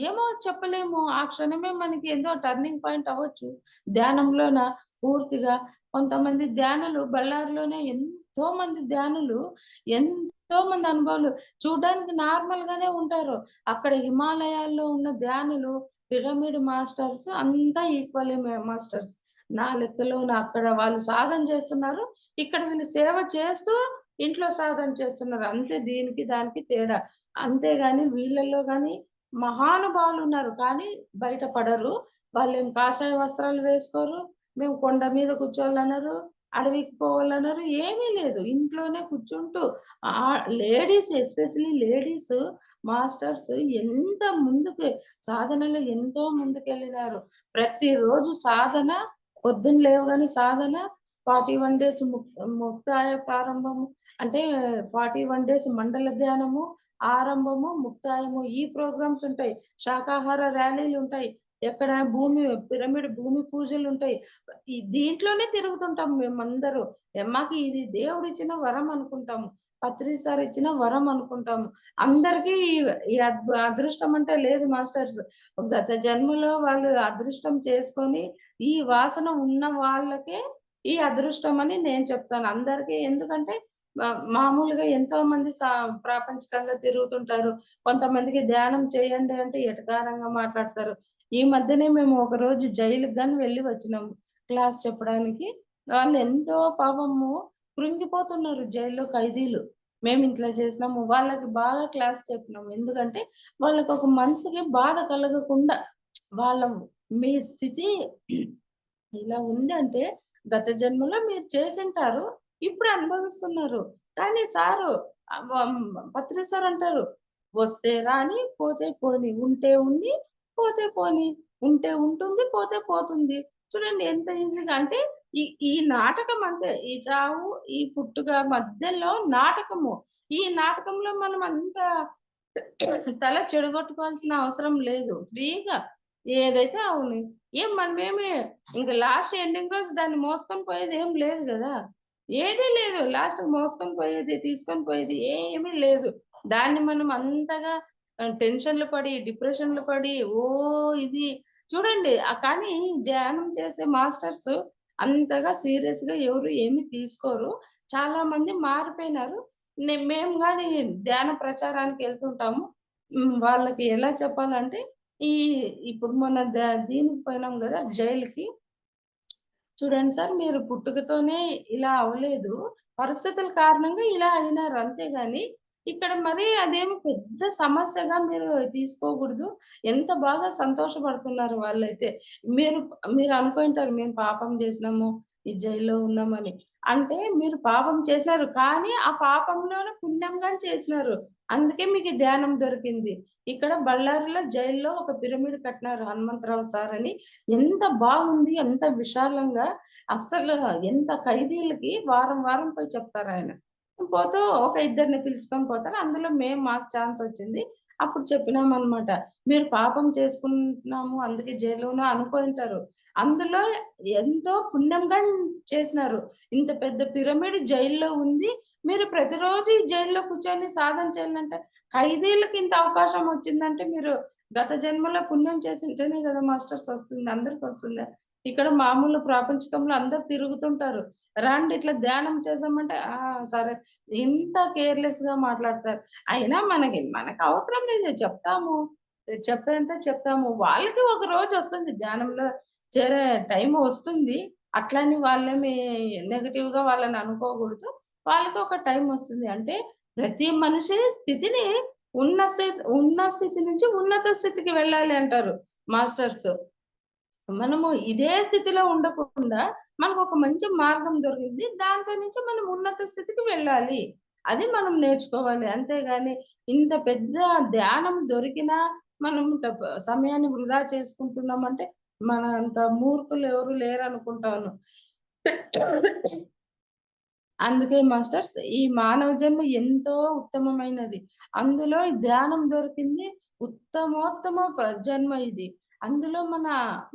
ఏమో చెప్పలేము. ఆ క్షణమే మనకి ఏదో టర్నింగ్ పాయింట్ అవ్వచ్చు. ధ్యానంలోన పూర్తిగా కొంతమంది ధ్యానులు బళ్ళారిలోనే ఎంతో మంది ధ్యానులు, ఎంతో మంది అనుభవాలు చూడ్డానికి నార్మల్‌గానే ఉంటారు. అక్కడ హిమాలయాల్లో ఉన్న ధ్యానులు, పిరమిడ్ మాస్టర్స్ అంతా ఈక్వలే మాస్టర్స్. నా లెక్కలోన అక్కడ వాళ్ళు సాధన చేస్తున్నారు. ఇక్కడ వీళ్ళు సేవ చేస్తూ ఇంట్లో సాధన చేస్తున్నారు. అంతే దీనికి దానికి తేడా. అంతేగాని వీళ్ళలో గాని మహానుభావులున్నారు. కానీ బయట పడరు. వాళ్ళేం కాషాయ వస్త్రాలు వేసుకోరు. మేము కొండ మీద కూర్చోవాలనరు. అడవికి పోవాలనరు. ఏమీ లేదు. ఇంట్లోనే కూర్చుంటూ లేడీస్ ఎస్పెషల్లీ లేడీస్ మాస్టర్స్ ఎంత ముందుకు సాధనలో ఎంతో ముందుకెళ్ళినారు. ప్రతిరోజు సాధన పొద్దున్న లేవగానే సాధన 41 డేస్ ముక్తాయ ప్రారంభము అంటే 41 డేస్ మండల ధ్యానము, ఆరంభము, ముక్తాయము ఈ ప్రోగ్రామ్స్ ఉంటాయి. శాకాహార ర్యాలీలుంటాయి. ఎక్కడ పిరమిడ్ భూమి పూజలుంటాయి. దీంట్లోనే తిరుగుతుంటాం మేమందరూ. మాకు ఇది దేవుడిచ్చిన వరం అనుకుంటాము. పత్రి సార్ ఇచ్చిన వరం అనుకుంటాము. అందరికీ ఈ అదృష్టం అంటే లేదు మాస్టర్స్. గత జన్మలో వాళ్ళు అదృష్టం చేసుకొని, ఈ వాసన ఉన్న వాళ్ళకే ఈ అదృష్టం అని నేను చెప్తాను అందరికి. ఎందుకంటే మామూలుగా ఎంతోమంది ప్రాపంచికంగా తిరుగుతుంటారు. కొంతమందికి ధ్యానం చేయండి అంటే ఎటకారంగా మాట్లాడతారు. ఈ మధ్యనే మేము ఒకరోజు జైలుకి గాని వెళ్లి వచ్చినాము క్లాస్ చెప్పడానికి. వాళ్ళెంతో పాపము కృంగిపోతున్నారు జైల్‌లో ఖైదీలు. మేమిట్లా చేసినాము. వాళ్ళకి బాగా క్లాస్ చెప్పినాము. ఎందుకంటే వాళ్ళకొక మనసుకి బాధ కలగకుండా వాళ్ళ మీ స్థితి ఇలా ఉందంటే గత జన్మలో మీరు చేసుంటారు. ఇప్పుడు అనుభవిస్తున్నారు. కానీ సారు పత్రి సార్ అంటారు, "వస్తే రాని, పోతే పోని. ఉంటే ఉంది, పోతే పోని. ఉంటే ఉంటుంది, పోతే పోతుంది." చూడండి ఎంత ఈజీగా అంటే ఈ నాటకం అంతే. ఈ చావు, ఈ పుట్టుక మధ్యలో నాటకము. ఈ నాటకంలో మనం అంత తల చెడగొట్టుకోవాల్సిన అవసరం లేదు. ఫ్రీగా ఏదైతే అవును. మనమేమి ఇంక లాస్ట్ ఎండింగ్ రోజు దాన్ని మోసుకొని పోయేదేం లేదు గదా! ఏదీ లేదు. లాస్ట్‌కి మోసుకొని పోయేది, తీసుకొని పోయేది ఏమీ లేదు. దాన్ని మనం అంతగా టెన్షన్‌లు పడి, డిప్రెషన్‌లు పడి ఇది చూడండి కానీ ధ్యానం చేసే మాస్టర్స్ అంతగా సీరియస్‌గా ఎవరు ఏమి తీసుకోరు. చాలా మంది మారిపోయినారు. మేము గాని ధ్యాన ప్రచారానికెళ్తుంటాము. వాళ్ళకి ఎలా చెప్పాలంటే ఈ ఇప్పుడు మొన్న దీనికి పోయినాం గదా! జైలుకి. చూడండి సార్ మీరు పుట్టుకతోనే ఇలా అవ్వలేదు. పరిస్థితుల కారణంగా ఇలా అయినారు అంతేగాని, ఇక్కడ మరి అదేమి పెద్ద సమస్యగా మీరు తీసుకోకూడదు. ఎంత బాగా సంతోషపడుతున్నారు వాళ్ళైతే. మీరు మీరు అనుకుంటారు మేము పాపం చేసినాము, ఈ జైల్‌లో ఉన్నామని. అంటే మీరు పాపం చేసినారు. కానీ ఆ పాపంలోనే పుణ్యం గాని చేసినారు. అందుకే మీకు ధ్యానం దొరికింది. ఇక్కడ బళ్ళారిలో జైల్‌లో ఒక పిరమిడ్ కట్టినారు హనుమంతరావు సార్ అని. ఎంత బాగుంది. ఎంత విశాలంగా అస్సలు ఎంత ఖైదీలకి వారం, వారం పోయి చెప్తారాయన. పోతూ ఒక ఇద్దరిని పిలుచుకొని పోతారు. అందులో మాకు ఛాన్సొచ్చింది. అప్పుడు చెప్పినామనమాట. మీరు పాపం చేసుకుంటున్నాము అందుకే జైల్‌లో ఉన్నాం అనుకోనుంటారు. అందులో ఎంతో పుణ్యంగా చేసినారు. ఇంత పెద్ద పిరమిడ్ జైల్‌లో ఉంది. మీరు ప్రతిరోజు ఈ జైల్‌లో కూర్చొని సాధన చేయాలంటే ఖైదీలకి ఇంత అవకాశం వచ్చిందంటే మీరు గత జన్మలో పుణ్యం చేసుంటేనే గదా మాస్టర్స్ వస్తుంది. అందరికొస్తుందా? ఇక్కడ మామూలు ప్రాపంచికంలో అందరూ తిరుగుతుంటారు. రండి ఇట్లా ధ్యానం చేసామంటే, సరే ఇంత కేర్‌లెస్‌గా మాట్లాడతారు. అయినా మనకవసరం లేదు చెప్తాము. చెప్పేంత చెప్తాము. వాళ్ళకి ఒక రోజొస్తుంది ధ్యానంలో చేరే టైం వస్తుంది. అట్లని వాళ్ళేమి నెగెటివ్‌గా వాళ్ళని అనుకోకూడదు. వాళ్ళకి ఒక టైం వస్తుంది. అంటే ప్రతి మనిషి స్థితిని ఉన్న స్థితి నుంచి ఉన్నత స్థితికి వెళ్ళాలి అంటారు మాస్టర్స్. మనము ఇదే స్థితిలో ఉండకుండా, మనకొక మంచి మార్గం దొరికింది. దాంతో నుంచి మనం ఉన్నత స్థితికి వెళ్ళాలి. అది మనం నేర్చుకోవాలి. అంతేగాని ఇంత పెద్ద ధ్యానం దొరికినా మనం సమయాన్ని వృధా చేసుకుంటున్నామంటే, మన అంత మూర్ఖులు ఎవరు లేరనుకుంటాను. అందుకే మాస్టర్స్ ఈ మానవ జన్మ ఎంతో ఉత్తమమైనది. అందులో ఈ ధ్యానం దొరికింది ఉత్తమోత్తమ జన్మ ఇది. అందులో మన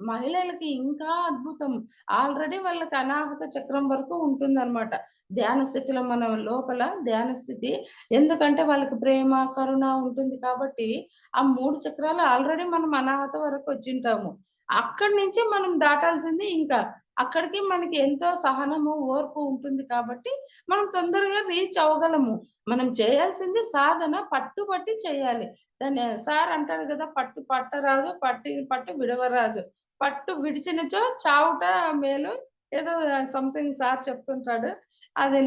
మహిళలకి ఇంకా అద్భుతం. ఆల్రెడీ వాళ్ళకి అనాహత చక్రం వరకు ఉంటుందన్నమాట. ధ్యాన స్థితిలో మన లోపల ధ్యాన స్థితి. ఎందుకంటే వాళ్ళకి ప్రేమ, కరుణ ఉంటుంది కాబట్టి, ఆ 3 చక్రాలు ఆల్రెడీ మనం అనాహత వరకు వచ్చుంటాము. అక్కడి నుంచి మనం దాటాల్సింది ఇంకా. అక్కడికి మనకి ఎంతో సహనము, ఓర్పు ఉంటుంది కాబట్టి మనం తొందరగా రీచ్ అవ్వగలము. మనం చేయాల్సింది సాధన పట్టుబట్టి చేయాలి. దాన్ని సార్ అంటారు గదా! పట్టు పట్టరాదు, పట్టిన పట్టు విడవరాదు. పట్టు విడిచినచో చావుట మేలు. ఏదో సంథింగ్ సార్ చెప్తుంటాడు. అది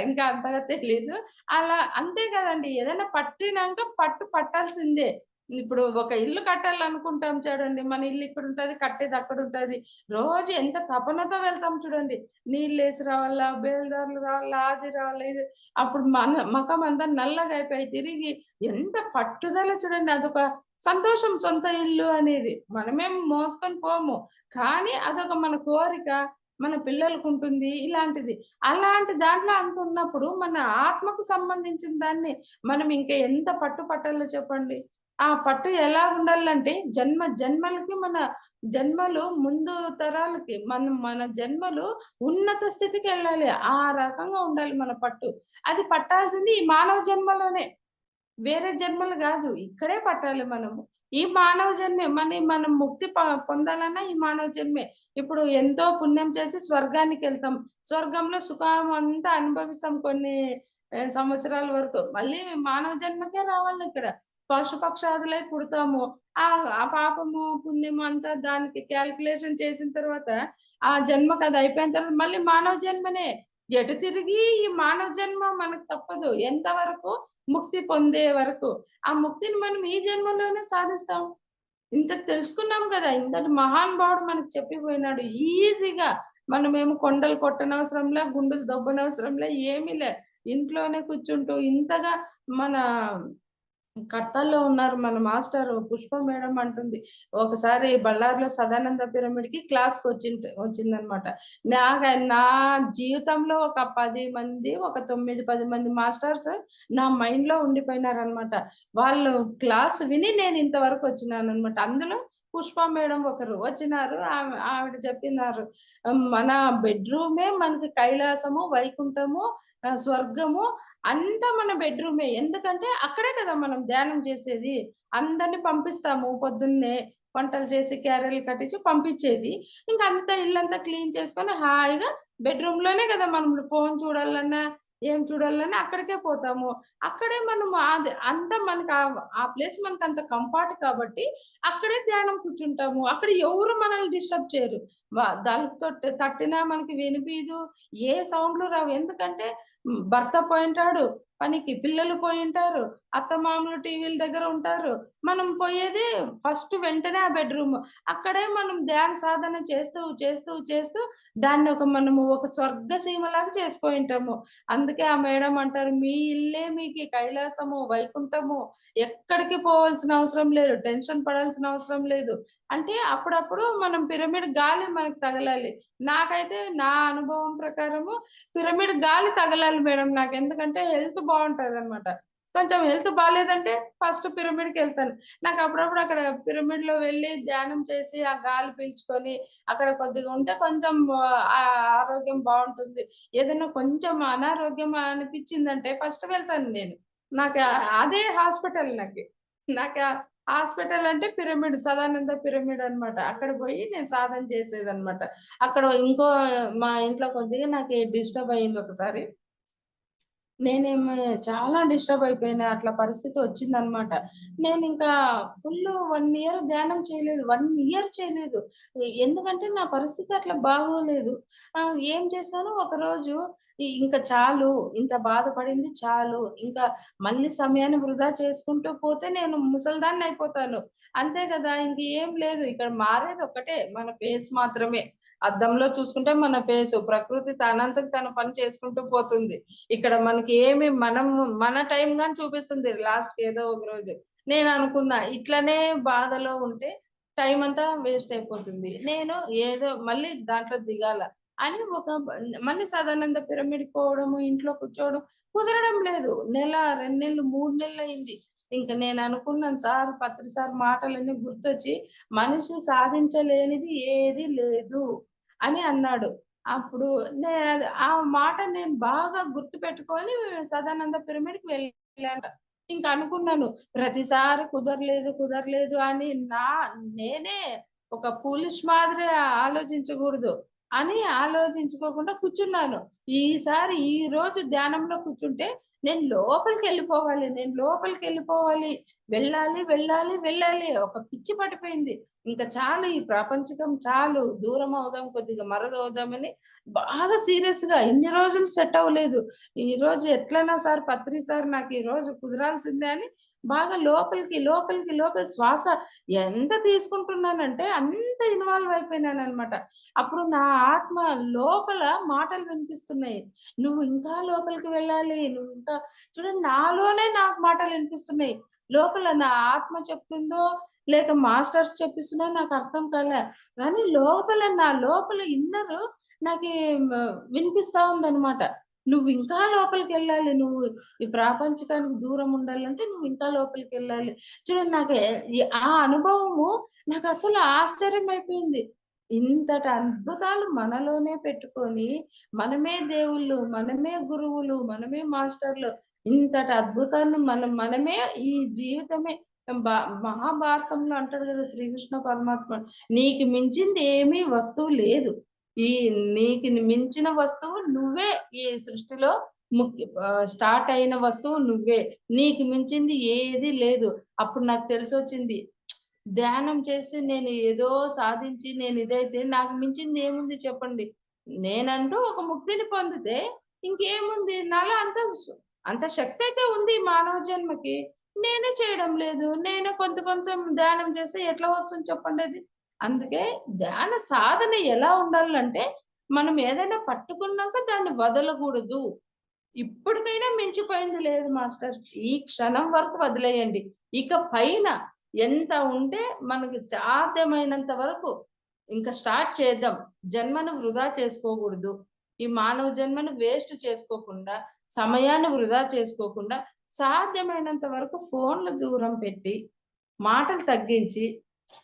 ఇంకా అంతగా తెలీదు. అలా అంతే గదండీ! ఏదైనా పట్టినంక పట్టు పట్టాల్సిందే. ఇప్పుడు ఒక ఇల్లు కట్టాలనుకుంటాం చూడండి. మన ఇల్లు ఇక్కడుంటది, కట్టేది అక్కడుంటది. రోజు ఎంత తపనతో వెళ్తాం చూడండి. నీళ్ళేసి రావాలా, బేల్దారులు రావాలా, అది రావాలా, ఇది అప్పుడు మొఖమంతా నల్లగా అయిపోయి తిరిగి ఎంత పట్టుదల చూడండి. అదొక సంతోషం సొంత ఇల్లు అనేది. మనమేం మోసుకొని పోము. కానీ అదొక మన కోరిక, మన పిల్లలకుంటుంది ఇలాంటిది. అలాంటి దాంట్లో అంతున్నప్పుడు మన ఆత్మకు సంబంధించిన దాన్ని మనం ఇంకా ఎంత పట్టు పట్టాలో చెప్పండి. ఆ పట్టు ఎలాగుండాలంటే జన్మలకి మన జన్మలు ముందు తరాలకి మన జన్మలు ఉన్నత స్థితికెళ్ళాలి. ఆ రకంగా ఉండాలి మన పట్టు. అది పట్టాల్సింది ఈ మానవ జన్మలోనే. వేరే జన్మలు గాదు. ఇక్కడే పట్టాలి మనము. ఈ మానవ జన్మే మనం ముక్తి పొందాలన్నా ఈ మానవ జన్మే. ఇప్పుడు ఎంతో పుణ్యం చేసి స్వర్గానికెళ్తాం. స్వర్గంలో సుఖం అంతా అనుభవిస్తాం కొన్ని సంవత్సరాల వరకు. మళ్ళీ మానవ జన్మకే రావాలిక్కడ. పశుపక్షాదులై పుడతాము. ఆ పాపము, పుణ్యము అంతా దానికి కాలిక్యులేషన్ చేసిన తర్వాత, ఆ జన్మకి అది అయిపోయిన తర్వాత మళ్ళీ మానవ జన్మనే. ఎటు తిరిగి ఈ మానవ జన్మ మనకు తప్పదు. ఎంతవరకు? ముక్తి పొందే వరకు. ఆ ముక్తిని మనం ఈ జన్మలోనే సాధిస్తాం. ఇంత తెలుసుకున్నాం కదా! ఇంతటి మహానుభావుడు మనకు చెప్పిపోయినాడు. ఈజీగా మనమేమో కొండలు కొట్టనవసరంలే, గుండులు దవ్వనవసరంలే, ఏమీ లే. ఇంట్లోనే కూర్చుంటూ ఇంతగా మన కడతాల్లో ఉన్నారు. మన మాస్టరు పుష్ప మేడం అంటుంది. ఒకసారి బళ్ళారిలో సదానంద పిరమిడ్‌కి వచ్చిందనమాట. నా జీవితంలో ఒక 10 మంది, ఒక 9, 10 మంది మాస్టర్స్ నా మైండ్‌లో ఉండిపోయినారనమాట. వాళ్ళు క్లాస్ విని నేను ఇంతవరకు వచ్చినాననమాట. అందులో పుష్ప మేడం ఒకరు వచ్చినారు. ఆవిడ చెప్పినారు. మన బెడ్‌రూమే మనకి కైలాసము, వైకుంఠము, స్వర్గము అంతా మన బెడ్‌రూమే. ఎందుకంటే అక్కడే కదా మనం ధ్యానం చేసేది. అందరిని పంపిస్తాము పొద్దున్నే వంటలు చేసి, క్యారీలు కట్టించి పంపించేది. ఇంక అంతా ఇల్లంతా క్లీన్ చేసుకొని హాయిగా బెడ్‌రూమ్‌లోనే కదా మనం ఫోను చూడాలన్నా, ఏం చూడాలన్నా అక్కడికే పోతాము. అక్కడే మనము అంతా మనకు ఆ ప్లేస్ మనకంత కంఫర్ట్ కాబట్టి అక్కడే ధ్యానం కూర్చుంటాము. అక్కడ ఎవరు మనల్ని డిస్టర్బ్ చేయరు. తలుపు తట్టినా మనకి వినిపియదు. ఏ సౌండ్‌లు రావు. ఎందుకంటే భర్త పోయుంటాడు పనికి, పిల్లలు పోయుంటారు, అత్తమామలు టీవీల దగ్గర ఉంటారు. మనం పోయేది ఫస్ట్ వెంటనే ఆ బెడ్‌రూమ్. అక్కడే మనం ధ్యాన సాధన చేస్తూ దాన్ని మనము ఒక స్వర్గసీమలాగా చేసుకొనింటాము. అందుకే ఆ మేడం అంటారు, "మీ ఇల్లే మీకి కైలాసము, వైకుంఠము. ఎక్కడికి పోవాల్సిన అవసరం లేదు. టెన్షన్ పడాల్సిన అవసరం లేదు." అంటే అప్పుడప్పుడు మనం పిరమిడ్ గాలి మనకు తగలాలి. నాకైతే నా అనుభవం ప్రకారము పిరమిడ్ గాలి తగలాలి మేడం నాకు. ఎందుకంటే హెల్త్ బావుంటదనమాట. కొంచెం హెల్త్ బాలేదంటే ఫస్ట్ పిరమిడ్‌కెళ్తాను. నాకు అప్పుడప్పుడు అక్కడ పిరమిడ్‌లో వెళ్లి ధ్యానం చేసి, ఆ గాలి పీల్చుకొని, అక్కడ కొద్దిగా ఉంటే కొంచెం ఆరోగ్యం బావుంటుంది. ఏదైనా కొంచెం అనారోగ్యం అనిపిచ్చిందంటే ఫస్ట్ వెళ్తాను నేను. నాకు అదే హాస్పిటల్ నాకి. నాకా హాస్పిటల్ అంటే పిరమిడ్, సదానంద పిరమిడ్ అన్నమాట. అక్కడ పోయి నేను సాధన చేసేదన్నమాట. అక్కడ మా ఇంట్లో కొద్దిగా నాకి డిస్టర్బ్ అయింది ఒకసారి. నేనేమి చాలా డిస్టర్బ్ అయిపోయినా. అట్లా పరిస్థితి వచ్చిందనమాట. నేనింకా ఫుల్లు 1 ఇయర్ ధ్యానం చేయలేదు. 1 ఇయర్ చేయలేదు. ఎందుకంటే నా పరిస్థితి అట్లా బాగోలేదు. ఏం చేశాను ఒకరోజు ఇంక చాలు, ఇంత బాధపడింది చాలు. ఇంకా మళ్ళీ సమయాన్ని వృధా చేసుకుంటూ పోతే నేను ముసలిదాన్నయిపోతాను. అంతే గదా! ఇంక ఏం లేదు. ఇక్కడ మారేదొక్కటే మన ఫేస్ మాత్రమే. అద్దంలో చూసుకుంటే మన ఫేసు. ప్రకృతి తనంతట తన పని చేసుకుంటూ పోతుంది. ఇక్కడ మనకి మన టైం గాని చూపిస్తుంది లాస్ట్‌కి ఏదో ఒక రోజు. నేననుకున్నా ఇట్లనే బాధలో ఉంటే టైం అంతా వేస్ట్ అయిపోతుంది. నేను ఏదో మళ్ళీ దాంట్లో దిగాల అని మళ్ళీ సదానంద పిరమిడ్‌కి పోవడము, ఇంట్లో కూర్చోవడం కుదరడం లేదు. నెల, 2 నెలలు, 3 నెలలయింది. ఇంక నేననుకున్నాను పత్రి సార్ మాటలన్నీ గుర్తొచ్చి, "మనిషి సాధించలేనిది ఏది లేదు" అని అన్నాడు. అప్పుడు ఆ మాట నేను బాగా గుర్తుపెట్టుకొని సదానంద పిరమిడ్‌కి వెళ్ళాను. ఇంక అనుకున్నాను ప్రతిసారి కుదరలేదు అని నేనే ఒక ఫూలిష్ మాదిరి ఆలోచించకూడదు అని ఆలోచించుకోకుండా కూర్చున్నాను. ఈరోజు ధ్యానంలో కూర్చుంటే నేను లోపలికెళ్ళిపోవాలి. వెళ్ళాలి. ఒక పిచ్చి పట్టిపోయింది. ఇంక చాలు ఈ ప్రాపంచికం చాలు. దూరమవుదాం, కొద్దిగా మరుగవుదామని బాగా సీరియస్‌గా ఇన్ని రోజులు సెట్ అవ్వలేదు. ఈరోజు ఎట్లైనా పత్రి సార్ నాకు ఈరోజు కుదరాల్సిందే అని బాగా లోపలి శ్వాస ఎంత తీసుకుంటున్నానంటే అంత ఇన్వాల్వ్ అయిపోయినాననమాట. అప్పుడు నా ఆత్మ లోపల మాటలు వినిపిస్తున్నాయి. "నువ్వు ఇంకా లోపలికి వెళ్ళాలి. నువ్వు ఇంకా" చూడండి నాలోనే నాకు మాటలు వినిపిస్తున్నాయి. లోపల నా ఆత్మ చెప్తుందో లేక మాస్టర్స్ చెప్పిస్తున్నా నాకర్థం కాలే. గానీ నా లోపల ఇన్నరు నాకీ మ వినిపిస్తా ఉందనమాట. "నువ్వింకా లోపలికెళ్ళాలి. నువ్వు ఈ ప్రాపంచికానికి దూరం ఉండాలంటే నువ్వింకా లోపలికెళ్ళాలి." చూడండి ఆ అనుభవము నాకసలు ఆశ్చర్యమైపోయింది. ఇంతటి అద్భుతాలు మనలోనే పెట్టుకొని, మనమే దేవుళ్ళు, మనమే గురువులు, మనమే మాస్టర్లు, ఇంతటి అద్భుతాన్ని మనమే ఈ జీవితమే బా మహాభారతంలో అంటాడు గదా! శ్రీకృష్ణ పరమాత్మ, "నీకు మించింది ఏమీ వస్తువు లేదు. ఈ నీకు మించిన వస్తువు నువ్వే ఈ సృష్టిలో స్టార్ట్ అయిన వస్తువు నువ్వే. నీకు మించింది ఏది లేదు." అప్పుడు నాకు తెలిసొచ్చింది. ధ్యానం చేసి నేను ఏదో సాధించి నేను ఇదైతే నాకు మించింది ఏముంది చెప్పండి? నేనంటూ ఒక ముక్తిని పొందితే ఇంకేముంది? నాలో అంత శక్తయితే ఉంది ఈ మానవ జన్మకి. నేనే చేయడం లేదు. నేనే కొంచెం ధ్యానం చేస్తే ఎట్లా వస్తుంది చెప్పండది? అందుకే ధ్యాన సాధన ఎలా ఉండాలంటే, మనం ఏదైనా పట్టుకున్నాక దాన్ని వదలగూడదు. ఇప్పటికైనా మించిపోయింది లేదు మాస్టర్స్. ఈ క్షణం వరకు వదిలేయండి. ఇక పైన ఎంత ఉంటే మనకి సాధ్యమైనంత వరకు ఇంక స్టార్ట్ చేద్దాం. జన్మను వృధా చేసుకోకూడదు. ఈ మానవ జన్మను వేస్ట్ చేసుకోకుండా, సమయాన్ని వృధా చేసుకోకుండా, సాధ్యమైనంత వరకు ఫోన్‌లు దూరం పెట్టి, మాటలు తగ్గించి,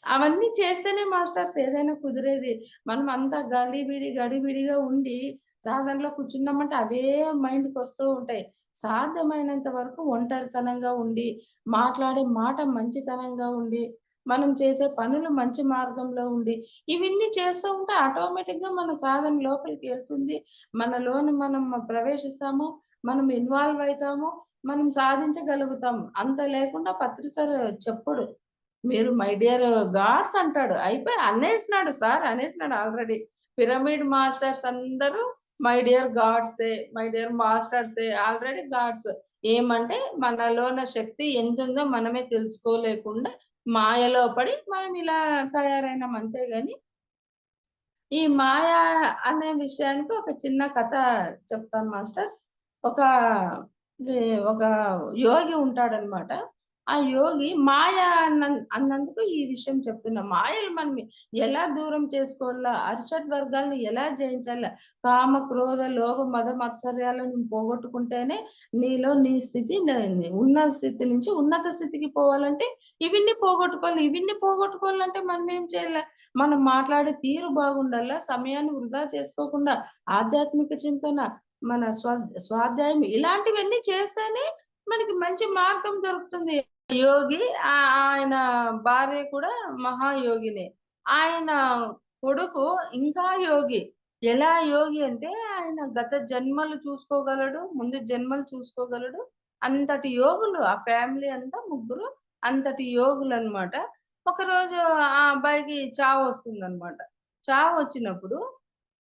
అవన్నీ చేస్తేనే మాస్టర్స్ ఏదైనా కుదిరేది. మనం అంతా గడిబిడిగా ఉండి సాధనలో కూర్చున్నామంటే అవే మైండ్‌కొస్తూ ఉంటాయి. సాధ్యమైనంత వరకు ఒంటరితనంగా ఉండి, మాట్లాడే మాట మంచితనంగా ఉండి, మనం చేసే పనులు మంచి మార్గంలో ఉండి, ఇవన్నీ చేస్తూ ఉంటే ఆటోమేటిక్‌గా మన సాధన లోపలికి ఎళ్తుంది. మనలోని మనం ప్రవేశిస్తాము. మనం ఇన్వాల్వ్ అయితాము. మనం సాధించగలుగుతాం. అంత లేకుండా సార్ చెప్పడు. మీరు మై డియర్ గాడ్స్ అంటాడు. అనేసినాడు సార్ అనేసినాడు ఆల్రెడీ. పిరమిడ్ మాస్టర్స్ అందరూ మై డియర్ గాడ్సే, మై డియర్ మాస్టర్సే ఆల్రెడీ గాడ్స్. ఏమంటే మనలోన శక్తి ఎంతుందో మనమే తెలుసుకోలేకుండా మాయలో పడి మనం ఇలా తయారైనాం అంతే గాని, ఈ మాయ అనే విషయానికి ఒక చిన్న కథ చెప్తాను మాస్టర్స్. ఒక వి ఒక యోగి ఉంటాడనమాట. ఆ యోగి మాయ అన్నందుకు ఈ విషయం చెప్తున్నా. మాయలు మనం ఎలా దూరం చేసుకోవాలా? అరిషడ్ వర్గాలను ఎలా జయించాలా? కామ, క్రోధ, లోభ, మద, మత్సర్యాలను పోగొట్టుకుంటేనే నీలో నీ స్థితి ఉన్న స్థితి నుంచి ఉన్నత స్థితికి పోవాలంటే ఇవన్నీ పోగొట్టుకోవాలి. ఇవన్నీ పోగొట్టుకోవాలంటే మనం ఏం చేయాలి? మనం మాట్లాడే తీరు బాగుండాలా. సమయాన్ని వృధా చేసుకోకుండా ఆధ్యాత్మిక చింతన, మన స్వాధ్యాయం ఇలాంటివన్నీ చేస్తేనే మనకి మంచి మార్గం దొరుకుతుంది. యోగి ఆయన భార్య కూడా మహాయోగినే. ఆయన కొడుకు ఇంకా యోగి. ఎలా యోగి అంటే ఆయన గత జన్మలు చూసుకోగలడు. ముందు జన్మలు చూసుకోగలడు. అంతటి యోగులు ఆ ఫ్యామిలీ అంతా ముగ్గురు అంతటి యోగులనమాట. ఒకరోజు ఆ అబ్బాయికి చావొస్తుందనమాట. చావొచ్చినప్పుడు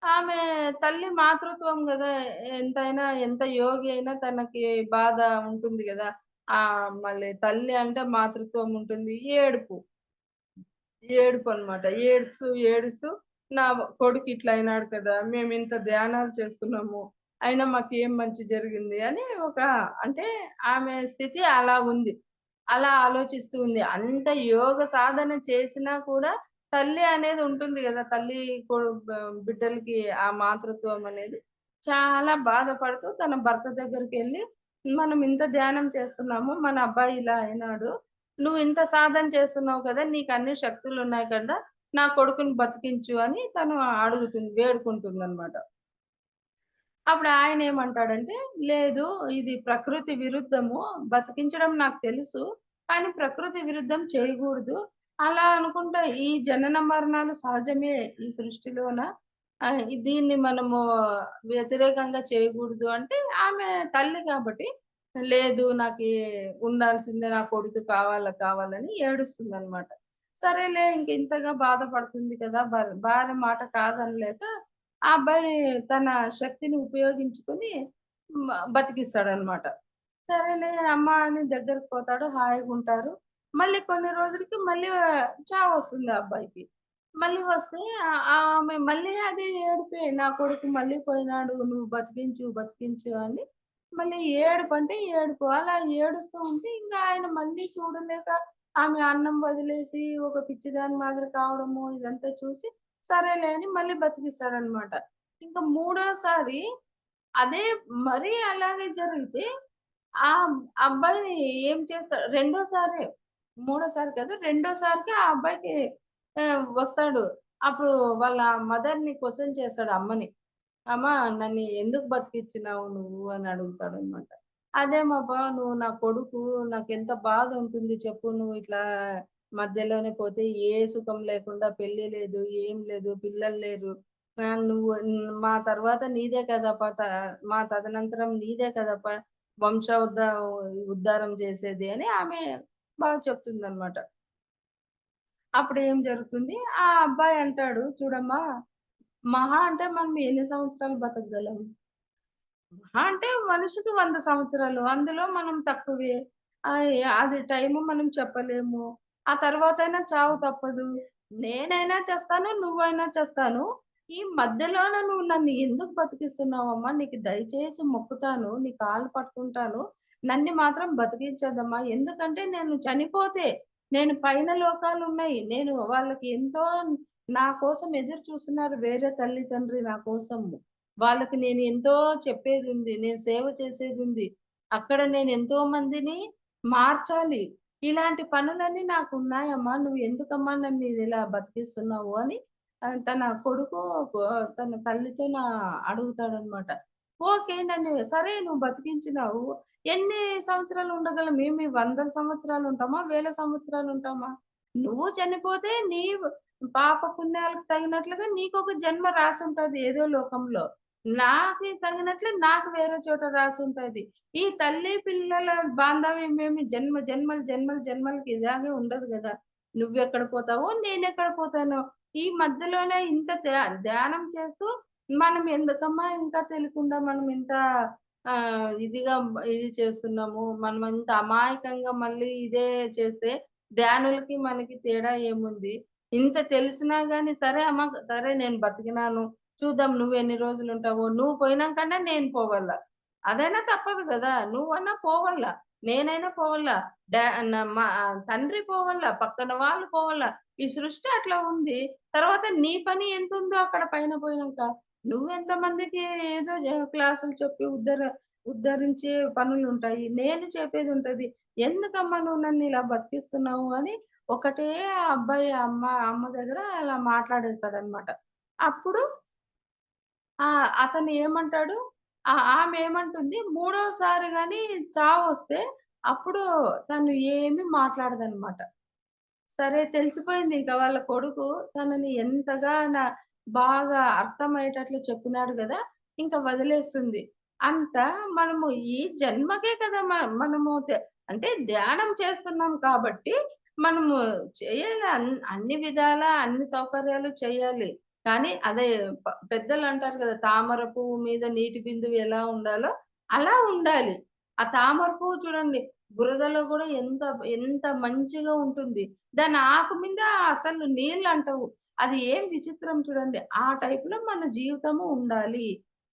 ఆమె తల్లి మాతృత్వం గదా! ఎంతైనా ఎంత యోగి అయినా తనకి బాధ ఉంటుంది గదా! మళ్ళీ తల్లి అంటే మాతృత్వం ఉంటుంది. ఏడుపనమాట. ఏడుస్తూ నా కొడుకు ఇట్లా అయినాడు కదా! మేమింత ధ్యానాలు చేస్తున్నాము. అయినా మాకేం మంచి జరిగింది అని అంటే ఆమె స్థితి అలాగుంది. అలా ఆలోచిస్తూ ఉంది. అంత యోగ సాధన చేసినా కూడా తల్లి అనేది ఉంటుంది గదా! తల్లి కొడు బ బిడ్డలకి ఆ మాతృత్వం అనేది చాలా బాధపడుతూ తన భర్త దగ్గరికెళ్ళి, "మనం ఇంత ధ్యానం చేస్తున్నాము. మన అబ్బాయి ఇలా అయినాడు. నువ్వు ఇంత సాధన చేస్తున్నావు కదా! నీకన్ని శక్తులున్నాయి కదా! నా కొడుకుని బతికించు" అని తను వేడుకుంటుందనమాట. అప్పుడు ఆయనేమంటాడంటే, "లేదు ఇది ప్రకృతి విరుద్ధము. బతికించడం నాకు తెలుసు. కానీ ప్రకృతి విరుద్ధం చేయగూడదు. అలా అనుకుంటా ఈ జనన మరణాలు సహజమే ఈ సృష్టిలోన. దీన్ని మనము వ్యతిరేకంగా చేయగూడదు" అంటే ఆమె తల్లి కాబట్టి, "లేదు నాకీ ఉండాల్సిందే నా కొడుకు కావాలని" ఏడుస్తుందనమాట. సరేలే ఇంక ఇంతగా బాధపడుతుంది కదా! భార్య మాట కాదనలేక ఆ అబ్బాయి తన శక్తిని ఉపయోగించుకొని బతికిస్తాడనమాట. సరేలే అమ్మ అని దగ్గరికి పోతాడు. హాయిగుంటారు. మళ్ళీ కొన్ని రోజులకి చావొస్తుంది ఆ అబ్బాయికి. మళ్ళీ వస్తే ఆమె మళ్ళీ అదే ఏడుపే. నా కొడుకు మళ్ళీ పోయినాడు. నువ్వు బతికించు అని మళ్ళీ ఏడుపంటే ఏడుపు. అలా ఏడుస్తూ ఉంటే ఇంక ఆయన మళ్ళీ చూడలేక ఆమె అన్నం వదిలేసి ఒక పిచ్చిదాని మాదిరి కావడము ఇదంతా చూసి సరేలే అని మళ్ళీ బతికిస్తాడనమాట. ఇంక మూడోసారి అదే మరీ అలాగే జరిగితే ఆ అబ్బాయి ఏం చేస్తాడు రెండోసారే, మూడోసారి కాదు రెండోసారికి ఆ అబ్బాయికి వస్తాడు. అప్పుడు వాళ్ళ మదర్‌ని క్వెషన్ చేస్తాడు అమ్మని. "అమ్మ నన్ను ఎందుకు బతికిచ్చినావు నువ్వు" అని అడుగుతాడనమాట. అదేమబ్బా నువ్వు నా కొడుకు, నాకెంత బాధ ఉంటుంది చెప్పు. నువ్వు ఇట్లా మధ్యలోనే పోతే ఏ సుఖం లేకుండా పెళ్లి లేదు, ఏం లేదు, పిల్లలు లేరు. నువ్వు మా తర్వాత నీదే కదప్పా! మా తదనంతరం నీదే కదప్పా! వంశ ఉద్ధారం చేసేది అని ఆమె బాగా చెప్తుందనమాట. అప్పుడేం జరుగుతుంది, ఆ అబ్బాయి అంటాడు, చూడమ్మా మహా అంటే మనం ఎన్ని సంవత్సరాలు బతకగలం? మహా అంటే మనిషికి 100 సంవత్సరాలు. అందులో మనం తక్కువే. అది టైము మనం చెప్పలేము. ఆ తర్వాతైనా చావు తప్పదు. నేనైనా చస్తాను, నువ్వైనా చస్తాను. ఈ మధ్యలోన నువ్వు నన్ను ఎందుకు బతికిస్తున్నావమ్మా? నీకు దయచేసి మొక్కుతాను. నీ కాళ్ళు పట్టుకుంటాను. నన్ను మాత్రం బతికించొద్దమ్మా. ఎందుకంటే నేను చనిపోతే, నేను పైన లోకాలున్నాయి. నేను వాళ్ళకి ఎంతో నా కోసం ఎదురు చూస్తున్నారు వేరే తల్లి, తండ్రి నా కోసము. వాళ్ళకి నేను ఎంతో చెప్పేదుంది. నేను సేవ చేసేదుంది. అక్కడ నేను ఎంతో మందిని మార్చాలి. ఇలాంటి పనులన్నీ నాకున్నాయమ్మా. నువ్వు ఎందుకమ్మా నన్ను ఇలా బతికిస్తున్నావు అని తన కొడుకు కొ తన తల్లితో అడుగుతాడనమాట. ఓకే. నన్ను సరే నువ్వు బతికించినావు. ఎన్ని సంవత్సరాలు ఉండగలం? ఏమి వందల సంవత్సరాలు ఉంటామా? వేల సంవత్సరాలు ఉంటామా? నువ్వు చనిపోతే నీ పాప పుణ్యాలకు తగినట్లుగా నీకొక జన్మ రాసుంటది ఏదో లోకంలో. నాకు తగినట్లు నాకు వేరే చోట రాసుంటది. ఈ తల్లి పిల్లల బాంధవ్యం ఏమి జన్మలకి ఇలాగే ఉండదు గదా! నువ్వెక్కడ పోతావో, నేనెక్కడ పోతానో. ఈ మధ్యలోనే ఇంత ధ్యానం చేస్తూ మనం ఎందుకమ్మా ఇంకా తెలియకుండా మనం ఇంత ఇదిగా ఇది చేస్తున్నాము. మనం ఇంత అమాయకంగా మళ్ళీ ఇదే చేస్తే ధ్యానులకి మనకి తేడా ఏముంది? ఇంత తెలిసినా గాని సరే అమ్మ, సరే నేను బతికినాను. చూద్దాం నువ్వెన్ని రోజులుంటావో. నువ్వు పోయినంకన్నా నేను పోవల్ల. అదైనా తప్పదు గదా! నువ్వన్నా పోవల్ల. నేనైనా పోవల్ల. డా న మా తండ్రి పోవల్ల. పక్కన వాళ్ళు పోవల్ల. ఈ సృష్టి అట్లా ఉంది. తర్వాత నీ పని ఎంతుందో అక్కడ పైన పోయినంక. నువ్వెంతమందికి ఏదో క్లాసులు చెప్పి ఉద్ధరించే పనులుంటాయి. నేను చెప్పేదుంటది. ఎందుకమ్మా నువ్వు నన్నిలా బతికిస్తున్నావు అని ఒకటే ఆ అబ్బాయి అమ్మ దగ్గర అలా మాట్లాడేస్తాడనమాట. అప్పుడు అతను ఏమంటాడు ఆమె ఏమంటుంది మూడోసారి గాని చావొస్తే అప్పుడు తను ఏమి మాట్లాడదనమాట. సరే తెలిసిపోయింది ఇంక వాళ్ళ కొడుకు తనని ఎంతగా బాగా అర్థమయ్యేటట్లు చెప్పినాడు గదా! ఇంక వదిలేస్తుంది. అంట మనము ఈ జన్మకే కదా! మనము అంటే ధ్యానం చేస్తున్నాం కాబట్టి మనము చేయాలి అన్ని విధాల అన్ని సౌకర్యాలు చేయాలి. కానీ అదే పెద్దలంటారు గదా! తామర పువ్వు మీద నీటి బిందువు ఎలా ఉండాలో అలా ఉండాలి. ఆ తామర పువ్వు చూడండి బురదలో గూడా ఎంత ఎంత మంచిగా ఉంటుంది. దాని ఆకు మీద అసలు నీళ్ళంటవు. అది ఏం విచిత్రం చూడండి. ఆ టైప్‌లో మన జీవితము ఉండాలి.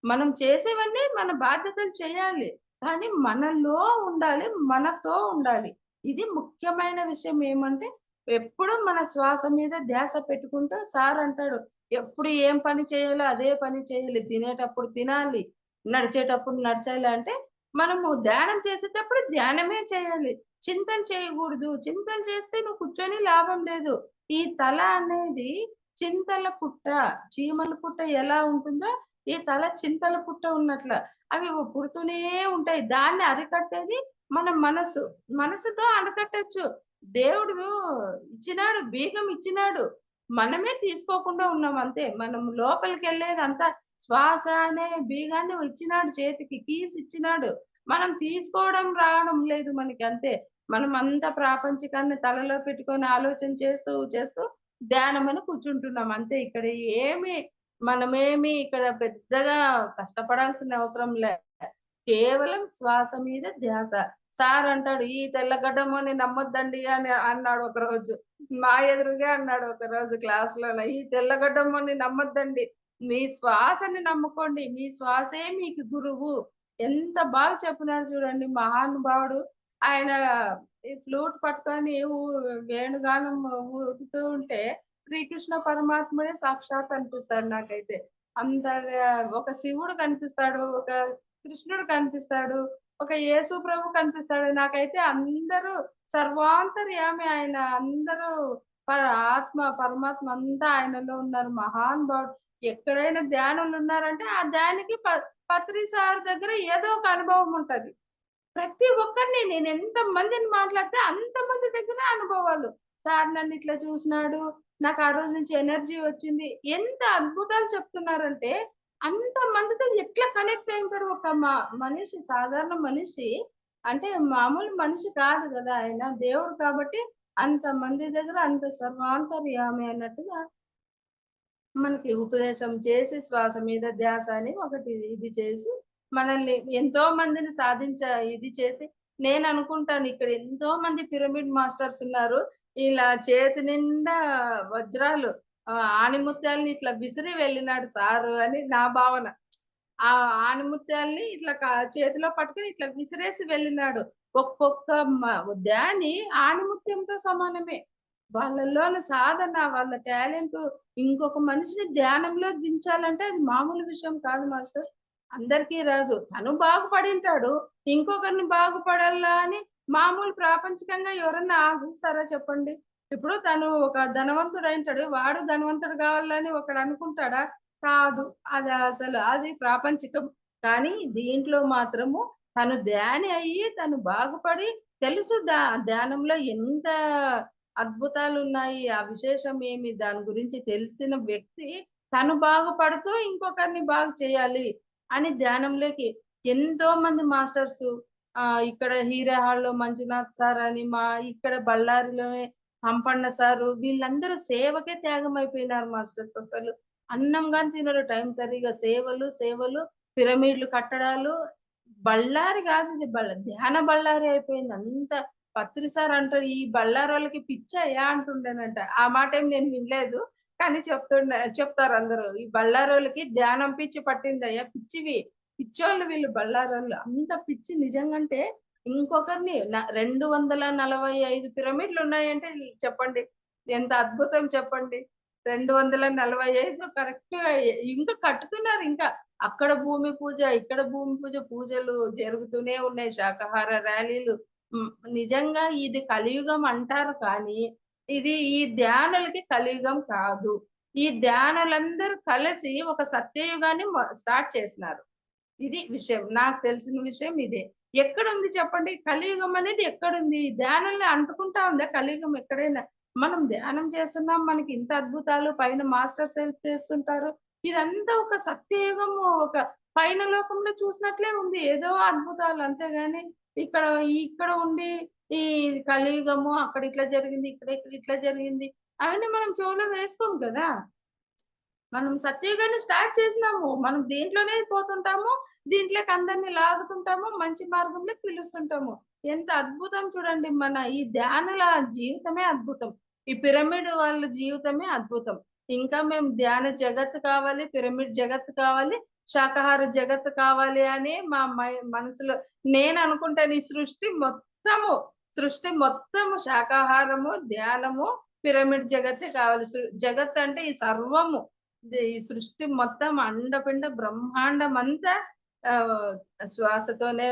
మనం చేసేవన్నీ మన బాధ్యతలు చేయాలి. కానీ మనలో ఉండాలి. మనతో ఉండాలి. ఇది ముఖ్యమైన విషయం ఏమంటే, ఎప్పుడు మన శ్వాస మీద ధ్యాస పెట్టుకుంటూ సార్ అంటాడు, ఎప్పుడు ఏం పని చేయాలో అదే పని చేయాలి. తినేటప్పుడు తినాలి. నడిచేటప్పుడు నడచాలి. అంటే మనము ధ్యానం చేసేటప్పుడు ధ్యానమే చేయాలి. చింతలు చేయగూడదు. చింతలు చేస్తే నువ్వు కూర్చొని లాభం లేదు. ఈ తల అనేది చింతల పుట్ట. చీమల పుట్ట ఎలా ఉంటుందో, ఈ తల చింతల పుట్ట ఉన్నట్ల. అవి పుడుతూనే ఉంటాయి. దాన్ని అరికట్టేది మన మనసు. మనసుతో అరికట్టొచ్చు. దేవుడు ఇచ్చినాడు. బీగం ఇచ్చినాడు. మనమే తీసుకోకుండా ఉన్నాం అంతే. మనం లోపలికెళ్ళేదంతా శ్వాస అనే బీగాన్ని ఇచ్చినాడు చేతికి. కీస్ ఇచ్చినాడు. మనం తీసుకోవడం రావడం లేదు మనకి అంతే. మనమంతా ప్రాపంచికాన్ని తలలో పెట్టుకొని ఆలోచన చేస్తూ ధ్యానమని కూర్చుంటున్నాం అంతే. ఇక్కడ ఏమి మనమేమి ఇక్కడ పెద్దగా కష్టపడాల్సిన అవసరం లే. కేవలం శ్వాస మీద ధ్యాస. సార్ అంటాడు, "ఈ తెల్లగడ్డమోని నమ్మొద్దండి" అని అన్నాడు ఒకరోజు. మా ఎదురుగే అన్నాడు ఒకరోజు క్లాస్‌లోన. "ఈ తెల్లగడ్డమోని నమ్మొద్దండి. మీ శ్వాసని నమ్ముకోండి. మీ శ్వాసే మీకు గురువు." ఎంత బాగా చెప్పినాడు చూడండి మహానుభావుడు. ఆయన ఈ ఫ్లూట్ పట్టుకొని వేణుగానం ఊదుతూ ఉంటే శ్రీకృష్ణ పరమాత్ముడే సాక్షాత్ అనిపిస్తాడు నాకైతే. అంతగా ఒక శివుడు కనిపిస్తాడు. ఒక కృష్ణుడు కనిపిస్తాడు. ఒక యేసు ప్రభు కనిపిస్తాడు. నాకైతే అందరూ సర్వాంతర్యామి ఆయన. అందరూ పర పరమాత్మ అంతా ఆయనలో ఉన్నారు. మహానుభావుడు. ఎక్కడైనా ధ్యానులున్నారంటే ఆ ధ్యానికి పత్రి సార్ దగ్గర ఏదో ఒక అనుభవం ఉంటది. ప్రతి ఒక్కరిని నేను ఎంత మందిని మాట్లాడితే అంతమంది దగ్గర అనుభవాలు. సార్ నన్నిట్లా చూసినాడు. నాకు ఆ రోజు నుంచి ఎనర్జీ వచ్చింది. ఎంత అద్భుతాలు చెప్తున్నారంటే, అంతమందితో ఎట్లా కనెక్ట్ అయ్యుంటారు. ఒక మనిషి సాధారణ మనిషి అంటే మామూలు మనిషి కాదు గదా! ఆయన దేవుడు కాబట్టి అంతమంది దగ్గర అంత సర్వాంతర్యామి అన్నట్టుగా మనకి ఉపదేశం చేసి శ్వాస మీద ధ్యాస అని ఒకటి ఇది చేసి, మనల్ని ఎంతో మందిని ఇది చేసి నేననుకుంటాను ఇక్కడ ఎంతో మంది పిరమిడ్ మాస్టర్స్ ఉన్నారు. ఇలా చేతి నిండా వజ్రాలు ఆణిముత్యాలని ఇట్లా విసిరి వెళ్ళినాడు సారు అని నా భావన. ఆ ఆణిముత్యాల్ని ఇట్లా చేతిలో పట్టుకొని ఇట్లా విసిరేసి వెళ్ళినాడు. ఒక్కొక్క ధ్యాని ఆణిముత్యంతో సమానమే. వాళ్ళలోని సాధన, వాళ్ళ టాలెంటు ఇంకొక మనిషిని ధ్యానంలో దించాలంటే అది మామూలు విషయం కాదు మాస్టర్. అందరికీ రాదు. తను బాగుపడింటాడు. ఇంకొకరిని బాగుపడాలా అని మామూలు ప్రాపంచికంగా ఎవరన్నా ఆశిస్తారా చెప్పండి? ఇప్పుడు తను ఒక ధనవంతుడైంటాడు. వాడు ధనవంతుడు గావాలని ఒకడనుకుంటాడా? కాదు. అది ప్రాపంచికం. కానీ దీంట్లో మాత్రము తను ధ్యాని అయ్యి, తను బాగుపడి తెలుసు ధ్యానంలో ఎంత అద్భుతాలున్నాయి. ఆ విశేషం ఏమి దాని గురించి తెలిసిన వ్యక్తి తను బాగుపడుతూ ఇంకొకరిని బాగు చేయాలి అని ధ్యానంలోకి ఎంతో మంది మాస్టర్సు ఇక్కడ హీరా హాల్‌లో మంజునాథ్ సార్ అని, ఇక్కడ బళ్ళారిలోనే హంపన్న సారు వీళ్ళందరూ సేవకే త్యాగమైపోయినారు మాస్టర్స్ అసలు. అన్నం గాని తినరు టైం సరిగ్గా. సేవలు, పిరమిడ్‌లు కట్టడాలు. బళ్ళారి గాదు ఇది ధ్యాన బళ్ళారి అయిపోయింది. అంత పత్రి సార్ అంటారు, "ఈ బళ్ళారోళ్ళకి పిచ్చయ్యా" అంటుండేనంట. ఆ మాటేం నేను వినలేదు. కానీ చెప్తారందరూ. "ఈ బళ్ళారోళ్ళకి ధ్యానం పిచ్చి పట్టిందయ్యా పిచ్చివి. పిచ్చోళ్ళు వీళ్ళు బళ్ళారోళ్ళు." అంత పిచ్చి నిజంగంటే ఇంకొకరిని 245 పిరమిడ్‌లున్నాయంటే చెప్పండి. ఎంత అద్భుతం చెప్పండి. 245 కరెక్ట్‌గా ఇంకా కట్టుతున్నారు ఇంకా. అక్కడ భూమి పూజ, ఇక్కడ భూమి పూజ, పూజలు జరుగుతూనే ఉన్నాయి. శాకాహార ర్యాలీలు. హ్మ్. నిజంగా ఇది కలియుగం అంటారు కానీ, ఇది ఈ ధ్యానులకి కలియుగం కాదు. ఈ ధ్యానులందరూ కలిసి ఒక సత్యయుగాన్ని స్టార్ట్ చేసినారు. ఇది విషయం. నాకు తెలిసిన విషయం ఇదే. ఎక్కడుంది చెప్పండి? కలియుగం అనేది ఎక్కడుంది? ధ్యానుల్ని అంటుకుంటా ఉందా కలియుగం ఎక్కడైనా? మనం ధ్యానం చేస్తున్నాం. మనకి ఇంత అద్భుతాలు పైన మాస్టర్స్ హెల్ప్ చేస్తుంటారు. ఇదంతా ఒక సత్యయుగము, ఒక పైన లోకంలో చూసినట్లే ఉంది. ఏదో అద్భుతాలు అంతేగాని ఇక్కడ ఇక్కడ ఉండి ఈ కలియుగము అక్కడ ఇట్లా జరిగింది, ఇక్కడ ఇక్కడ ఇట్లా జరిగింది. అవన్నీ మనం చెవులో వేసుకోము కదా! మనం సత్యయుగాన్ని స్టార్ట్ చేసినాము. మనం దీంట్లోనే పోతుంటాము. దీంట్లోకి అందరిని లాగుతుంటాము. మంచి మార్గంలోకి పిలుస్తుంటాము. ఎంత అద్భుతం చూడండి. మన ఈ ధ్యానుల జీవితమే అద్భుతం. ఈ పిరమిడ్ వాళ్ళ జీవితమే అద్భుతం. ఇంకా మేము ధ్యాన జగత్తు కావాలి, పిరమిడ్ జగత్తు కావాలి, శాకాహార జగత్తు కావాలి అని మా మనసులో నేననుకుంటాను ఈ సృష్టి మొత్తము శాకాహారము, ధ్యానము, పిరమిడ్ జగత్తే కావాలి. జగత్ అంటే ఈ సర్వము. ఈ సృష్టి మొత్తం అండపిండ బ్రహ్మాండమంతా ఆహ్, శ్వాసతోనే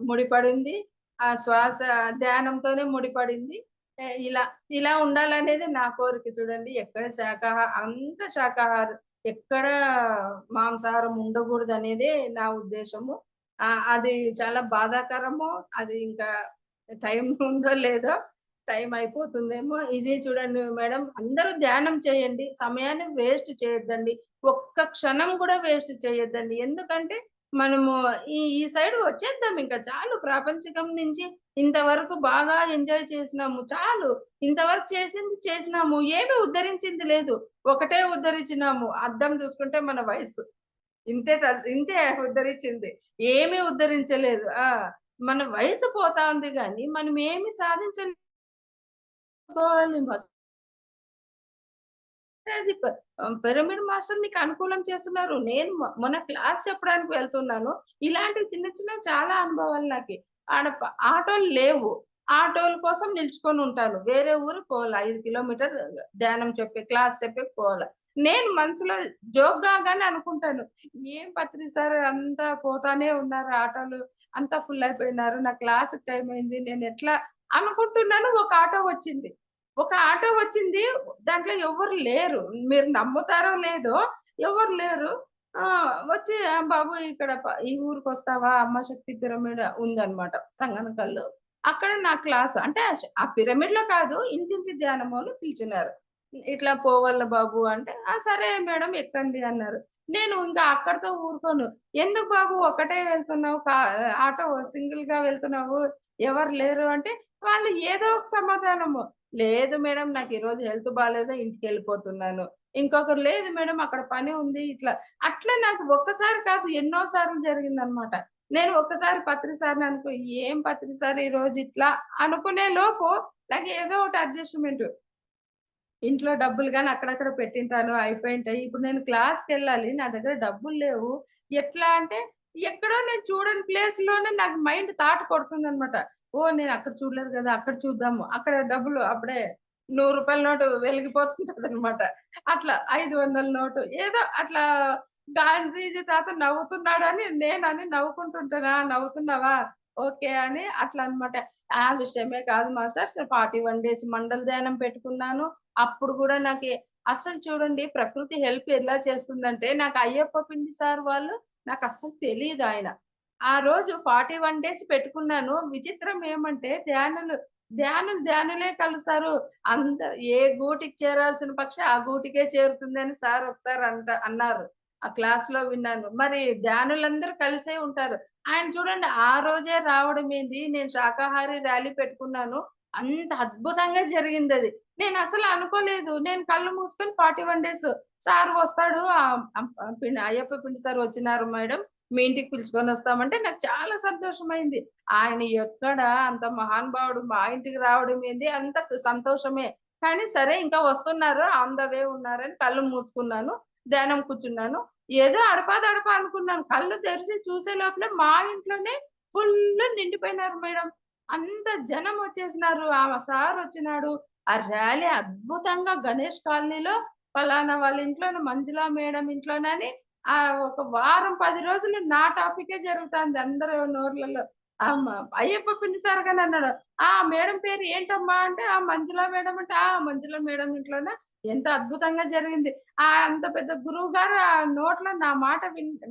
ముడిపడింది. ఆ శ్వాస ధ్యానంతోనే ముడిపడింది. ఇలా ఇలా ఉండాలనేది నా కోరిక చూడండి. ఎక్కడ అంత శాకాహారం. ఎక్కడ మాంసాహారం ఉండకూడదనేదే నా ఉద్దేశము. అది చాలా బాధాకరము. అది ఇంకా టైం ఉందో లేదో టైం అయిపోతుందేమో. ఇది చూడండి మేడం అందరూ ధ్యానం చేయండి. సమయాన్ని వేస్ట్ చేయొద్దండి. ఒక్క క్షణం కూడా వేస్ట్ చేయొద్దండి. ఎందుకంటే మనము ఈ ఈ సైడ్ వచ్చేద్దాం ఇంక చాలు. ప్రాపంచికం నుంచి ఇంతవరకు బాగా ఎంజాయ్ చేసినాము. చాలు. ఇంతవరకు చేసింది చేసినాము. ఏమి ఉద్ధరించింది లేదు. ఒకటే ఉద్ధరించినాము. అద్దం చూసుకుంటే మన వయస్సు. ఇంతే ఉద్ధరించింది. ఏమి ఉద్ధరించలేదు. మన వయసు పోతా ఉంది గానీ, మనం ఏమి సాధించుకోవాలి అది పిరమిడ్ మాస్టర్ నీకు అనుకూలం చేస్తున్నారు. నేను మొన్న క్లాస్ చెప్పడానికి వెళ్తున్నాను. ఇలాంటివి చిన్న చిన్నవి చాలా అనుభవాలు నాకి. ఆడ ఆటోలు లేవు. ఆటోల కోసం నిలుచుకొనుంటాను. వేరే ఊరికి పోవాల. 5 కిలోమీటర్ ధ్యానం క్లాస్ చెప్పేకి పోవాల. నేను మనసులో జోక్‌గానే అనుకుంటాను. ఏం పత్రి సార్ అంతా పోతానే ఉన్నారు ఆటోలు. అంతా ఫుల్ అయిపోయినారు. నా క్లాస్‌కి టైం అయింది. నేనెట్లా అనుకుంటున్నాను. ఒక ఆటో వచ్చింది. ఒక ఆటో వచ్చింది. దాంట్లో ఎవ్వరు లేరు. మీరు నమ్ముతారో లేదో ఎవ్వరు లేరు. ఆ! వచ్చి బాబు ఇక్కడ ఈ ఊరికొస్తావా? అమ్మ శక్తి పిరమిడ్ ఉందన్నమాట సంగనకల్లు. అక్కడ నా క్లాస్ అంటే ఆ పిరమిడ్‌లో కాదు ఇంటింటి ధ్యానమోలు పిలిచినారు. ఇట్లా పోవల్ల బాబు అంటే, "ఆ! సరే మేడం ఎక్కండి" అన్నారు. నేను ఇంకా అక్కడితో ఊరుకోను. "ఎందుకు బాబు ఒక్కటే వెళ్తున్నావు? ఆటో సింగిల్‌గా వెళ్తున్నావు. ఎవరు లేరు" అంటే వాళ్ళు ఏదో ఒక సమాధానము. "లేదు మేడం నాకు ఈరోజు హెల్త్ బాలేదు ఇంటికెళ్ళిపోతున్నాను." ఇంకొకరు, "లేదు మేడం అక్కడ పని ఉంది." ఇట్లా అట్లా నాకు ఒక్కసారి కాదు ఎన్నో సార్లు జరిగిందనమాట. నేను ఒక్కసారి పత్రి సార్‌ని అనుకో ఏం పత్రి సార్ ఈరోజు ఇట్లా అనుకునే లోపు నాకు ఏదో ఒకటి అడ్జస్ట్‌మెంట్. ఇంట్లో డబ్బులు గాని అక్కడక్కడ పెట్టింటాను. అయిపోయుంటాయి. ఇప్పుడు నేను క్లాస్‌కెళ్ళాలి. నా దగ్గర డబ్బులు లేవు. ఎట్లా అంటే ఎక్కడో నేను చూడని ప్లేస్‌లోనే నాకు మైండ్ థాట్ కొడుతుందనమాట. ఓహ్! నేను అక్కడ చూడలేదు గదా! అక్కడ చూద్దాము. అక్కడ డబ్బులు అప్పుడే రూ. 100 నోటు వెలిగిపోతుంటదనమాట. అట్లా 500 నోటు ఏదో అట్లా గాంధీజీ తాత నవ్వుతున్నాడని నేనని నవ్వుకుంటుంటానా, "నవ్వుతున్నావా? ఓకే." అని అట్లా అనమాట. ఆ విషయమే కాదు మాస్టర్స్ 41 డేస్ మండల ధ్యానం పెట్టుకున్నాను. అప్పుడు గూడా అస్సలు చూడండి ప్రకృతి హెల్ప్ ఎలా చేస్తుందంటే, నాకు అయ్యప్ప పిండి సార్ వాళ్ళు నాకస్సలు తెలీదాయన. ఆ రోజు 41 డేస్ పెట్టుకున్నాను. విచిత్రం ఏమంటే ధ్యానులే కలుస్తారు. అంత ఏ గూటికి చేరాల్సిన పక్షి ఆ గూటికే చేరుతుందని సార్ ఒకసారి అన్నారు. ఆ క్లాస్‌లో విన్నాను. మరి ధ్యానులందరూ కలిసే ఉంటారు. ఆయన చూడండి ఆ రోజే రావడమేంది, నేను శాకాహారి ర్యాలీ పెట్టుకున్నాను. అంత అద్భుతంగా జరిగిందది. నేనసలు అనుకోలేదు. నేను కళ్ళు మూసుకొని 41 డేస్ సార్ వస్తాడు అయ్యప్ప పిండి సార్ వచ్చినారు మేడం. మీ ఇంటికి పిలుచుకొనొస్తామంటే నాకు చాలా సంతోషమైంది. ఆయన ఎక్కడ అంత మహానుభావుడు మా ఇంటికి రావడం ఏంది అంత సంతోషమే. కానీ సరే ఇంకా వస్తున్నారు. ఆన్ ద వే ఉన్నారని కళ్ళు మూసుకున్నాను. ధ్యానం కూర్చున్నాను. ఏదో అడపాదడపా అనుకున్నాను. కళ్ళు తెరిసి చూసే లోపలే మా ఇంట్లోనే ఫుల్లు నిండిపోయినారు మేడం. అంత జనం వచ్చేసినారు. సారొచ్చినాడు. ఆ ర్యాలీ అద్భుతంగా గణేష్ కాలనీలో పలానా వాళ్ళ ఇంట్లోనే మంజుల మేడం ఇంట్లోనని ఒక వారం, 10 రోజులు నా టాపికే జరుగుతాంది అందరు నోర్లలో. ఆమ అయ్యప్ప పిండి సార్ గాని అన్నాడు. "ఆ! మేడం పేరు ఏంటమ్మా?" అంటే, "ఆ! మంజుల మేడం" అంటే, "ఆ! మంజుల మేడం ఇంట్లోనా?" ఎంత అద్భుతంగా జరిగింది. అంత పెద్ద గురువు గారు నోట్లో నా మాట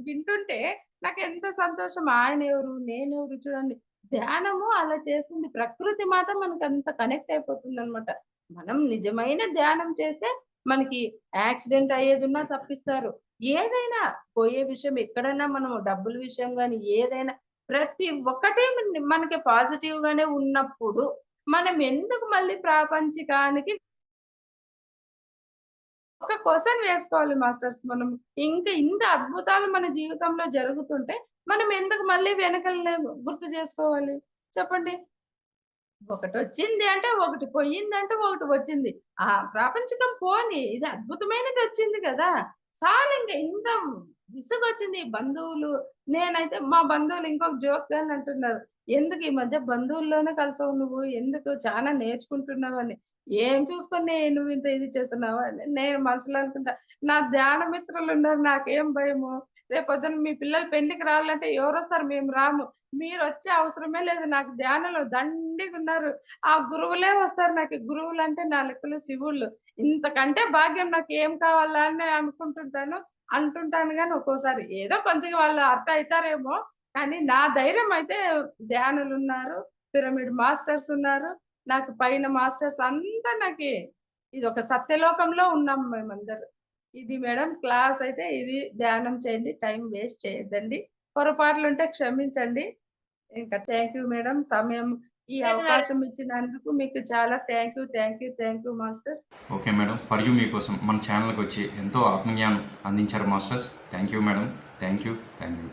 వింటుంటే నాకెంత సంతోషం. ఆయనెవరు? నేనెవరు? చూడండి. ధ్యానము అలా చేస్తుంది. ప్రకృతి మాత మనకంత కనెక్ట్ అయిపోతుందనమాట. మనం నిజమైన ధ్యానం చేస్తే మనకి యాక్సిడెంట్ అయ్యేదున్నా తప్పిస్తారు. ఏదైనా పోయే విషయం ఎక్కడైనా మనం డబ్బుల విషయం గాని ఏదైనా ప్రతి ఒక్కటి మనకి పాజిటివ్ గానే ఉన్నప్పుడు మనం ఎందుకు మళ్ళీ ప్రాపంచికానికి ఒక క్వెషన్ వేసుకోవాలి మాస్టర్స్ మనం. ఇంకా ఇంత అద్భుతాలు మన జీవితంలో జరుగుతుంటే మనం ఎందుకు మళ్ళీ వెనకలనే గుర్తు చేసుకోవాలి? చెప్పండి. ఒకటొచ్చింది అంటే ఒకటి పోయిందంటే ఒకటి వచ్చింది. ప్రాపంచికం పోని ఇది అద్భుతమైనదొచ్చింది గదా! చాలింక ఇంత విసుగొచ్చింది. బంధువులు నేనైతే మా బంధువులు ఇంకొక జోక్‌గానే అంటున్నారు. "ఎందుకు ఈ మధ్య బంధువుల్లోనే కలిసావు నువ్వు. ఎందుకు చానా నేర్చుకుంటున్నావని." ఏం చూసుకొని నువ్వింత ఇది చేస్తున్నావు అని నేను మనసులో అనుకుంటా. నా ధ్యాన మిత్రులున్నారు నాకేం భయము. రేపొద్దున మీ పిల్లలు పెళ్ళికి రావాలంటే ఎవరొస్తారు? మేము రాము. మీరొచ్చే అవసరమే లేదు. నాకు ధ్యానంలో దండిగున్నారు. ఆ గురువులే వస్తారు నాకు. గురువులంటే నా లెక్కలో శివుళ్ళు. ఇంతకంటే భాగ్యం నాకేం కావాలా అని అనుకుంటుంటాను. అంటుంటాను గానీ ఒక్కోసారి ఏదో కొద్దిగా వాళ్ళు హర్ట్ అయితారేమో, కానీ నా ధైర్యం అయితే ధ్యానులున్నారు, పిరమిడ్ మాస్టర్స్ ఉన్నారు. నాకు పైన మాస్టర్స్ అంతా ఇదొక సత్యలోకంలో ఉన్నాం మేమందరూ. ఇది మేడం క్లాస్ అయితే ఇది. ధ్యానం చేయండి. టైం వేస్ట్ చేయొద్దండి. పొరపాట్లుంటే క్షమించండి. ఇంకా థాంక్ యూ మేడం. ఈ అవకాశం ఇచ్చినందుకు మీకు చాలా thank you masters. Okay madam. For you మీకోసం మన ఛానల్‌కి వచ్చి ఎంతో ఆత్మజ్ఞానం అందించారు masters. Thank you madam. Thank you. Thank you.